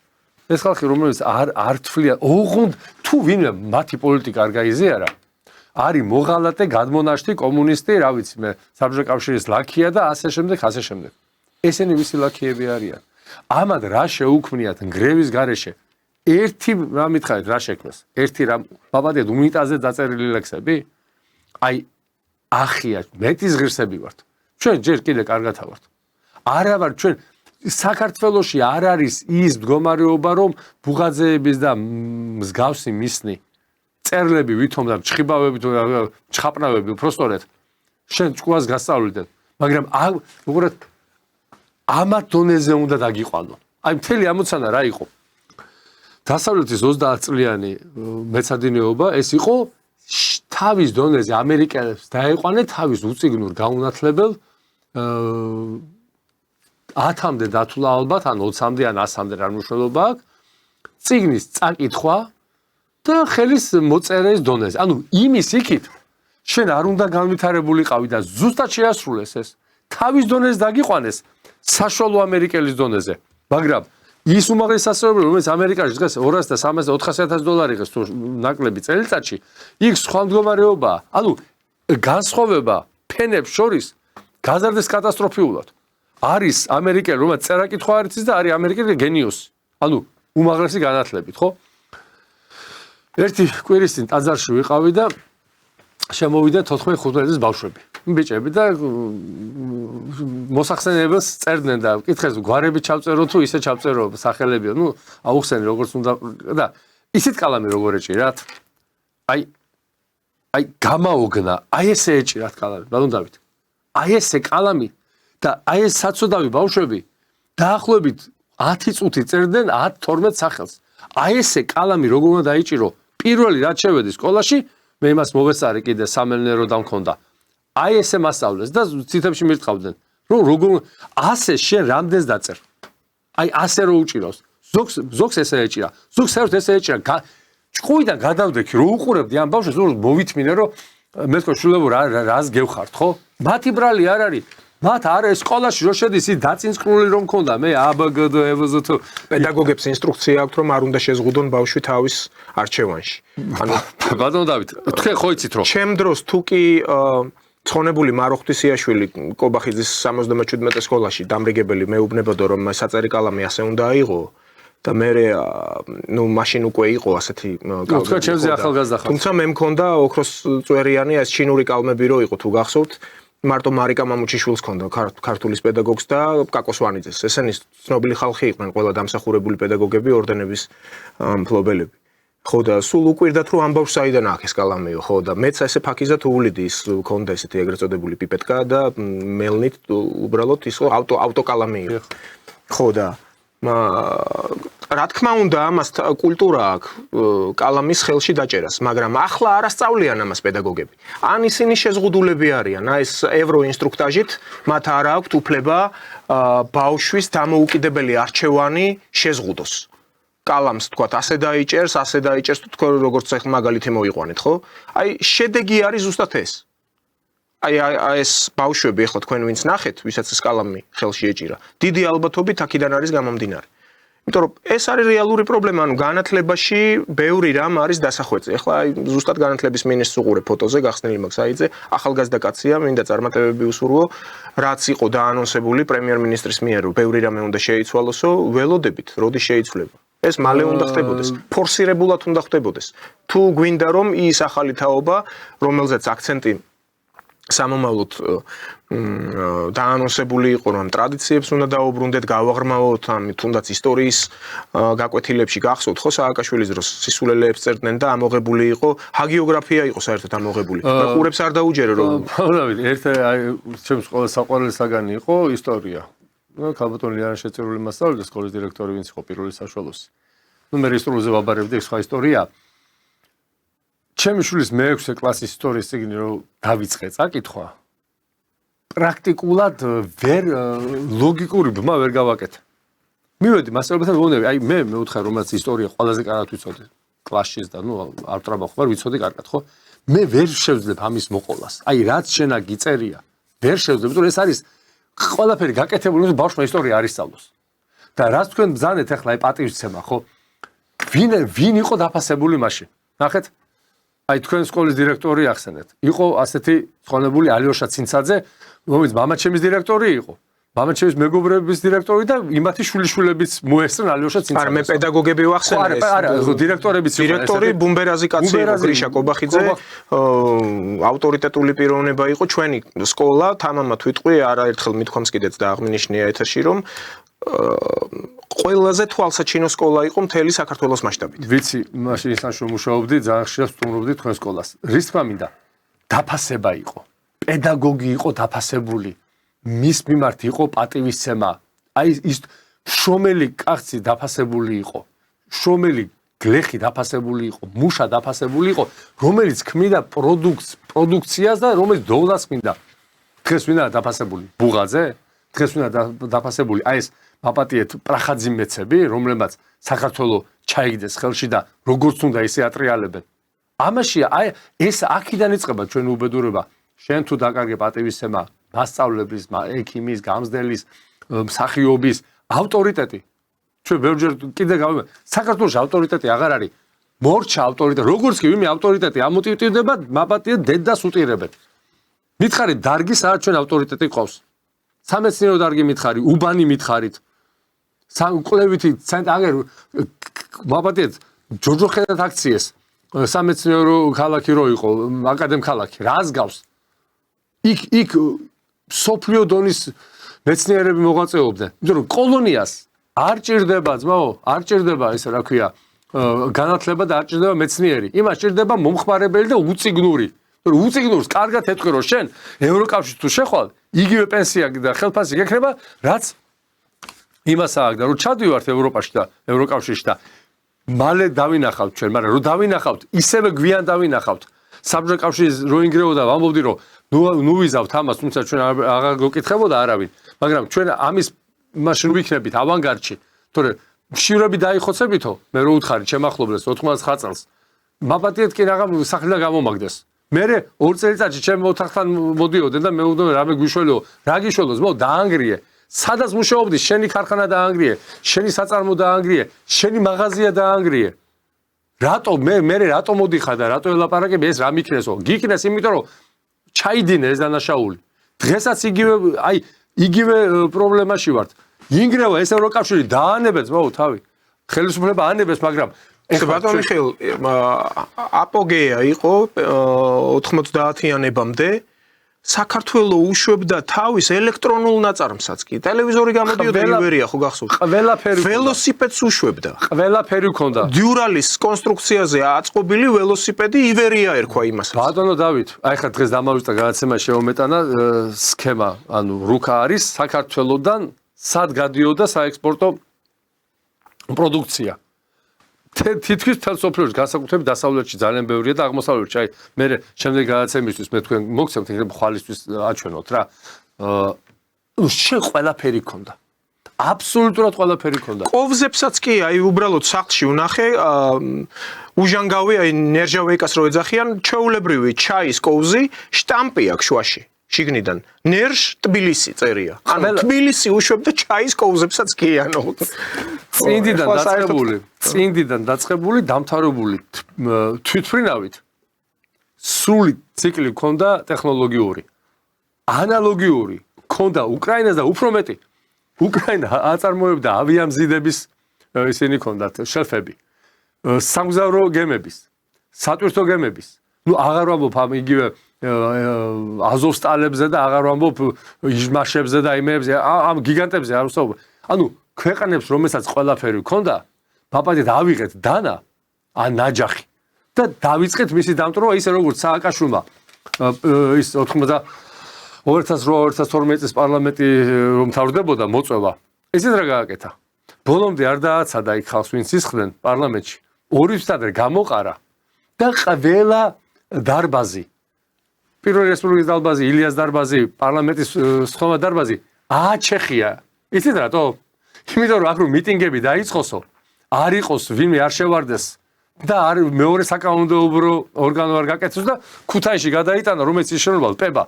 S2: ეს ხალხი რომელიც არ თვლიან ოღონდ თუ ვინმე მათი პოლიტიკა არ გაიზიარა არის მოღალატე გადმონაშთი კომუნისტი რა ვიცი მე საბჭოთა კავშირის ლაქია და ასე შემდეგ ესენი ვისი ლაქიები არიან ამად რა შეუქმნიათ ნგრევის გარეშე ერთი რა მითხარით რა შექმნეს ერთი რა ბაბადეთ უნიტაზე დაწერილი ლექსები აი ახია მეტის ღირსები ვართ ჩვენ ჯერ კიდე კარგათა ვართ არა ვარ ჩვენ საქართველოში არ არის ის მდგომარეობა რომ ბუღაძეების და მსგავსი მისნი წერლები ვითომ და ჩხიბავები თუ ჩხაპნავები უბრალოდ შენ ჭკუას გასწავლიდან მაგრამ უბრალოდ ამათ დონეზე უნდა დაგიყვანო აი მთელი ამოცანა რა იყო დასავლეთის 30 წლიანი მეცადინეობა ეს იყო თავის დონეზე ამერიკელებს დაეყვანე თავის უწიგნურ გაუნათლებელ 10-მდე დათვლა ალბათ ან 20-მდე ან 100-მდე რა მნიშვნელობა აქვს წიგნის წაკითხვა და ხელის მოწერის დონეზე. ანუ იმის იქით შენ არ უნდა განვითარებულიყავი და ზუსტად შეასრულეს ეს. თავის დონეზე დაგიყვანეს საშუალო ამერიკელის დონეზე. მაგრამ ის უმაღლესი სასწავლებელი, რომელიც ამერიკაში დღეს 200 და 300 და 400,000 დოლარი ღირს თუ ნაკლები წელიწადში, იქ სხვა მდგომარეობაა. ანუ განსხვავება ფენებს შორის გაზარდეს კატასტროფიულად. არის ამერიკელი, რომელიც წერა-კითხვა არ იცის და არის ამერიკელი გენიოსი. ანუ უმაღლესი განათლებით, ხო? ერთი კვირის წინ ტაძარში ვიყავი და შემოვიდა 14-15 წლის ბავშვები. ბიჭები და მოსახსენებელს წერდნენ და კითხეს გვარები ჩავწერო თუ ისე ჩავწერო სახელებია. ნუ აუხსენი როგორც უნდა და ისეთ კალამი როგორ ეჭირათ? აი გამაოგნა, აი ესე ეჭირათ კალამი, ბატონ დავით. აი ესე კალამი და აი ეს საცოდავი ბავშვები დაახლოებით 10 წუთი წერდნენ 10-12 სახელს. აი ესე კალამი როგორ უნდა დაიჭირო? პირველი რაც შევედი სკოლაში, მე იმას მოვეწარე კიდე სამეცნიერო და მქონდა. აი ესე მასწავლეს და ციტებში მირტყავდნენ, რომ როგორ ასე შენ რამდენს დაწერ? აი ასე რო უჭირავს. ზოგს ესე ეჭირა. ზოგს საერთოდ ესე ეჭირა. ჭკუიდან გადავდექი, რო უყურებდი ამ ბავშვს, რომ მოვითმინე, რომ მე თქო შულებო რას გევხართ, ხო? მათი ბრალი არ არის. მათ არის სკოლაში რო შედის ის დაწინსკრული რომ მქონდა მე აბგდ ევზთ
S1: პედაგოგებს ინსტრუქცია აქვს რომ არ უნდა შეზღუდონ ბავშვი თავის არჩევანში. ანუ
S2: ბატონო დავით, თქვენ ხო იცით რომ
S1: ჩემ დროს თუ კი ცხონებული მარო ღვთისიაშვილი კობახიძის 77 სკოლაში დამრიგებელი მეუბნებოდა რომ საწერი კალამი ასე უნდა აიღო და მე ნუ მაშინ უკვე იყო ასეთი
S2: კალამი. თქვენ ჩემზე ახალგაზრდა ხართ.
S1: თუმცა მე მქონდა ოქროს წვერიანი ეს ჩინური კალმები რო იყო თუ გახსოვთ მარტო მარიკა მამუჩიშვილს ჰქონდა ქართულის პედაგოგს და კაკო სვანიძეს. ესენი ცნობილი ხალხი იყვნენ ყველა დამსახურებული პედაგოგები, ორდენების მფლობელები. ხო და სულ უკვირდათ რომ ამბავს საიდან აქ ეს კალამიო, ხო და მეც ესე ფაქიზად უვლიდი ის ჰქონდა ესეთი ეგრეთ წოდებული პიპეტკა და მელნით უბრალოდ ის ავტოკალამი იყო. ხო და რა თქმა უნდა ამას კულტურა აქვს კალამის ხელში დაჭერას, მაგრამ ახლა არ ასწავლიან ამას პედაგოგები. ან ისინი შეზღუდულები არიან, აი ეს ევროინსტრუქტაჟით მათ არ აქვთ უფლება ბავშვის დამოუკიდებელი არჩევანი შეზღუდოს. კალამს თქვათ ასე დაიჭერს, თუ თქვენ როგორც ახლა მაგალითი მოიყვანეთ, ხო? აი შედეგი არის ზუსტად ეს. აი ეს ბავშვები ახლა თქვენ ვინც ნახეთ, ვისაც ეს კალამი ხელში ეჭირა, დიდი ალბათობით აქედან არის გამომდინარე. იმიტომ რომ ეს არის რეალური პრობლემა, ანუ განათლებაში ბევრი რამ არის დასახვეწი. ახლა აი ზუსტად განათლების მინისტრს უყურებ ფოტოზე, გახსნილი მაქვს საიტზე, ახალგაზრდა კაცია, მინდა წარმატებები უსურვო, რაც იყო დაანონსებული პრემიერ-მინისტრის მიერ, რომ ბევრი რამე უნდა შეიცვალოსო, ველოდებით, როდის შეიცვლება. ეს მალე უნდა ხდებოდეს, ფორსირებულად უნდა ხდებოდეს. თუ გვინდა რომ ის ახალი თაობა, რომელზეც აქცენტი სამომავლოდ დაანონსებული იყო რომ ტრადიციებს უნდა დაუბრუნდეთ, გავაღრმავოთ ამ თუნდაც ისტორიის გაკვეთილებში გახსოვთ ხო სააკაშვილის დროს სისულელეებს წერდნენ და ამოღებული იყო ჰაგიოგრაფია იყო საერთოდ ამოღებული. ყურებს არ დაუჯერო რომ
S2: ერთი ჩემს ყველა საყვარელი საგანი იყო ისტორია. ქალბატონი ლიანა შეწირული მასწავლებელი სკოლის დირექტორი ვინც იყო პირველი საშუალოსი. ნუ მე ისტორიულზე ვაბარებდი სხვა ისტორია. ჩემი შვილის მე-6 კლასის ისტორიის წიგნი რომ დავიწყე წაკითხვა პრაქტიკულად ვერ ლოგიკური ბმა ვერ გავაკეთე. მივედი მასწავლებელთან ვონები, აი მე მეუთხარ რომელსაც ისტორია ყველაზე კარგად ვიცოდი კლასშიც და ნუ არ ტრაბახ ვარ ვიცოდი კარგად ხო? მე ვერ შევძლებ ამის მოყოლას. აი რაც შენა გიწერია, ვერ შევძლებ, იმიტომ რომ ეს არის ყველაფერი გაკეთებული, რომ ბავშვმა ისტორია არ ისწავლოს. და რაც თქვენ ბრძანეთ ახლა აი პატივისცემა ხო? ვინ იყო დაფასებული მაშინ? ნახეთ აი თქვენ სკოლის დირექტორი ახსენეთ. იყო ასეთი ცხონებული ალიოშა ცინცაძე, რომელიც მამაჩემის დირექტორი იყო. მამაჩემის მეგობრების დირექტორი და იმათი შვილიშვილებიც მოესწრენ ალიოშა ცინცაძე.
S1: არა, მე პედაგოგები ვახსენე ეს.
S2: არა, დირექტორებიც იყო.
S1: დირექტორი ბუმბერაზი კაცი იყო, გრიშა კობახიძე, ავტორიტეტული პიროვნება იყო ჩვენი სკოლა, თამამად ვიტყვი, არაერთხელ მithქვამს კიდეც და აღმინიშნია ეთერში, რომ ყველაზე თვალსაჩინო სკოლა იყო მთელი საქართველოს მასშტაბით.
S2: ვიცი, მაშინ ისანში მუშაობდი, ძალიან ხშირად სტუმრობდი თქვენ სკოლას. რის თქმა მინდა, დაფასება იყო. პედაგოგი იყო დაფასებული. მის მიმართ იყო პატივისცემა. აი ის შრომელი კაცი დაფასებული იყო. შრომელი გლეხი დაფასებული იყო, მუშა დაფასებული იყო, რომელიც ქმნიდა პროდუქციას და რომელიც დოვლას ქმნიდა. დღეს ვინაა დაფასებული? ბუღაძე? დღეს ვინაა დაფასებული? აი ეს მაპატიეთ პრახაძი მეცები, რომლებმაც საქართველოს ჩაიგდეს ხელში და როგორც უნდა ისე ატრიალებენ. ამაშია აი ეს აქედან იწყება ჩვენი უბედურება. შენ თუ დაკარგე პატივისცემა, მასწავლებლის, ექიმის, გამზდელის, მსახიობის ავტორიტეტი. ჩვენ ბევრჯერ კიდე საქართველოს ავტორიტეტი აღარ არის. მორჩა ავტორიტეტი, როგორც კი ვინმე ავტორიტეტი ამოტივტივდება, მაპატიეთ დედას უტირებენ. მითხარით დარგი საერთოდ ჩვენ ავტორიტეტი ყავს. სამეცნიერო დარგი მითხარი, უბანი მითხარით. კვლევითი აგერ მაპატიეთ ჯოჯოხეთად აქციეს. სამეცნიერო ქალაქი რო იყო, აკადემ ქალაქი, რას გავს? იქ სოფლიო დონის მეცნიერები მოღვაწეობდნენ. იმიტომ რომ კოლონიას არ ჭირდება ძმაო, არ ჭირდება ეს რა ქვია, განათლება და არ ჭირდება მეცნიერი. იმას ჭირდება მომხმარებელი და უწიგნური. რომ უწიგნურს კარგად ეთქვი რომ შენ ევროკავშირში თუ შეხვალ, იგივე პენსია და ხელფასი გექნება, რაც იმას აქვს და რომ ჩადივართ ევროპაში და ევროკავშირში და მალე დავინახავთ ჩვენ, მაგრამ რომ დავინახავთ, ისევე გვიან დავინახავთ. საბჭოთა კავშირის რო ინგრეოდა, ვამბობდი რომ ნუ ვიზავთ ამას, თუმცა ჩვენ აღარ გოკითხებოდა არავინ, მაგრამ ჩვენ ამის მაშინ ვიქნებით ავანგარდში, თორე მშივრები დაიხოცებითო, მე რო უთხარი ჩემ ახლობლებს 99 წელს. მაპატიეთ კი რაღა სახლიდან გამომაგდეს. მე 2 წელიწადში ჩემ ოთახთან მოდიოდნენ და მე ვუდმე რამე გვიშველო, რა გიშველოს, მო დაანგრიე. სადაც მუშაობდი, შენი ქარხანა დაანგრიე, შენი საწარმო დაანგრიე, შენი მაღაზია დაანგრიე. რატო მე რატო მოდიხარ და რატო ელაპარაკები ეს რა მიქნესო? გიქნეს იმიტომ რომ ჩაიდინე ეს დანაშაული. დღესაც იგივე პრობლემაში ვართ. ინგრევა ეს ევროკავშირი დაანებებს მოუ თავი. ხელისუფლება ანებებს, მაგრამ
S1: ბატონ მიხეილ, აპოგეა იყო 90-იანებამდე საქართველო უშვებდა თავის ელექტრონულ ნაწარმსაც კი. ტელევიზორი გამოდიოდა ივერია ხო გახსოვთ?
S2: ყველაფერი
S1: ველოსიპედს უშვებდა.
S2: ყველაფერი ჰქონდა.
S1: დიურალის კონსტრუქციაზე აწყობილი ველოსიპედი ივერია ერქვა იმას.
S2: ბატონო დავით, აი ხა დღეს დამავიწყდა გადაცემა შემომეტანა სქემა, ანუ რუკა არის საქართველოდან სად გადიოდა საექსპორტო პროდუქცია. თითქმის მთელ სოფლიოში განსაკუთრებით დასავლეთში ძალიან ბევრია და აღმოსავლეთში აი მე შემდეგ გადაცემისთვის მე თქვენ მოგცემთ იქნებ ხვალისთვის აჩვენოთ რა. შენ ყველაფერი ქონდა. აბსოლუტურად ყველაფერი ქონდა.
S1: კოვზებსაც კი აი უბრალოდ სახლში ვნახე უჟანგავი აი ნერჟავეიკას რო ეძახიან ჩეულებრივი ჩაის კოვზი შტამპი აქვს შუაში. შიგნიდან ნერჟ თბილისი წერია. ანუ თბილისი უშვებდა ჩაის კოვზებსაც კი ანუ
S2: წინდიდან დაწყებული დამთავრებული თვითმფრინავით სრული ციკლი ქონდა ტექნოლოგიური. ანალოგიური ქონდა უკრაინას და უფრო მეტი. უკრაინა აწარმოებდა ავიამზიდების ისინი ქონდათ შელფები. სამგზავრო გემების, სატვირთო გემების. ნუ აღარ ვამბობ ამ იგივე აზოვსტალებზე და აღარ ვამბობ იჟმაშებზე და იმებზე, ამ გიგანტებზე არ ვსაუბრობ. ანუ ქვეყანებს რომელსაც ყველაფერი ქონდა, მაპატიეთ ავიღეთ დანა ან ნაჯახი და დავიწყეთ მისი დამტვრობა ისე როგორც სააკაშვილმა ის 2008-2012 წლის პარლამენტი რომ თავრდებოდა მოწვევა. ესეთ რა გააკეთა? ბოლომდე არ დააცადა იქ ხალხს ვინც ისხდნენ პარლამენტში. 2 წუთამდე გამოყარა და ყველა დარბაზი პირველი რესპუბლიკის დარბაზი, ილიას დარბაზი, პარლამენტის სხვა დარბაზი ააჩეხია. იცით რატო? იმიტომ რომ აქ რომ მიტინგები დაიწყოსო, არ იყოს ვინმე არ შევარდეს და არ მეორე საკანონმდებლო ორგანო არ გაკეთოს და ქუთაისში გადაიტანა რომელიც ის შენობა პება.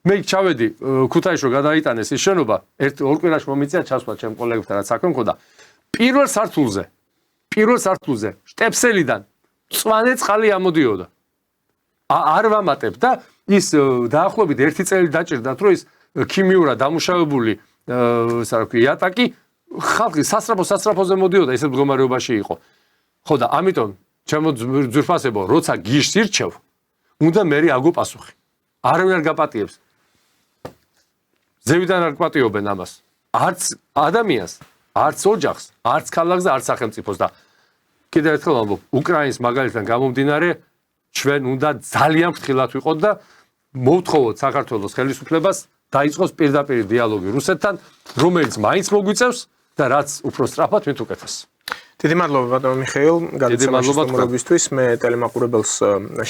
S2: მე ჩავედი ქუთაისში რომ გადაიტანეს ის შენობა, 1-2 კვირაში მომიწია ჩასვლა ჩემ კოლეგებთან რაც საქმე მქონდა. პირველ სართულზე შტეპსელიდან მწვანე წყალი ამოდიოდა. არ ვამატებ და ის დაახლოებით 1 წელი დაჭირდათ რომ ის ქიმიურად დამუშავებული ისა რა ქვია იატაკი ხალხი სასწრაფოზე მოდიოდა ესეთ მდგომარეობაში იყო. ხო და ამიტომ ჩემო ძვირფასებო როცა გიშს ირჩევ უნდა მე აგო პასუხი. არავინ არ გაპატიებს. ზევიდან არ გპატიობენ ამას. არც ადამიანს, არც ოჯახს, არც ქალაქს და არც სახელმწიფოს და კიდევ ერთხელ ვამბობ, უკრაინის მაგალითთან გამომდინარე ჩვენ უნდა ძალიან ფრთხილად ვიყოთ და მოვთხოვოთ საქართველოს ხელისუფლებას დაიწყოს პირდაპირ დიალოგი რუსეთთან, რომელიც მაინც მოგვიწევს და რაც უფრო სწრაფად მით უკეთეს.
S1: დიდი მადლობა ბატონ მიხეილ, გადაცემაში სტუმრობისთვის. მე ტელემაყურებელს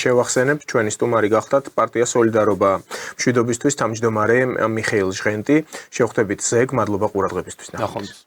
S1: შევახსენებ, ჩვენი სტუმარი გახდათ პარტია სოლიდარობა მშვიდობისთვის თავმჯდომარე მიხეილ ჟღენტი. შევხვდებით ზეგ, მადლობა ყურადღებისთვის.
S2: ნახვამდის.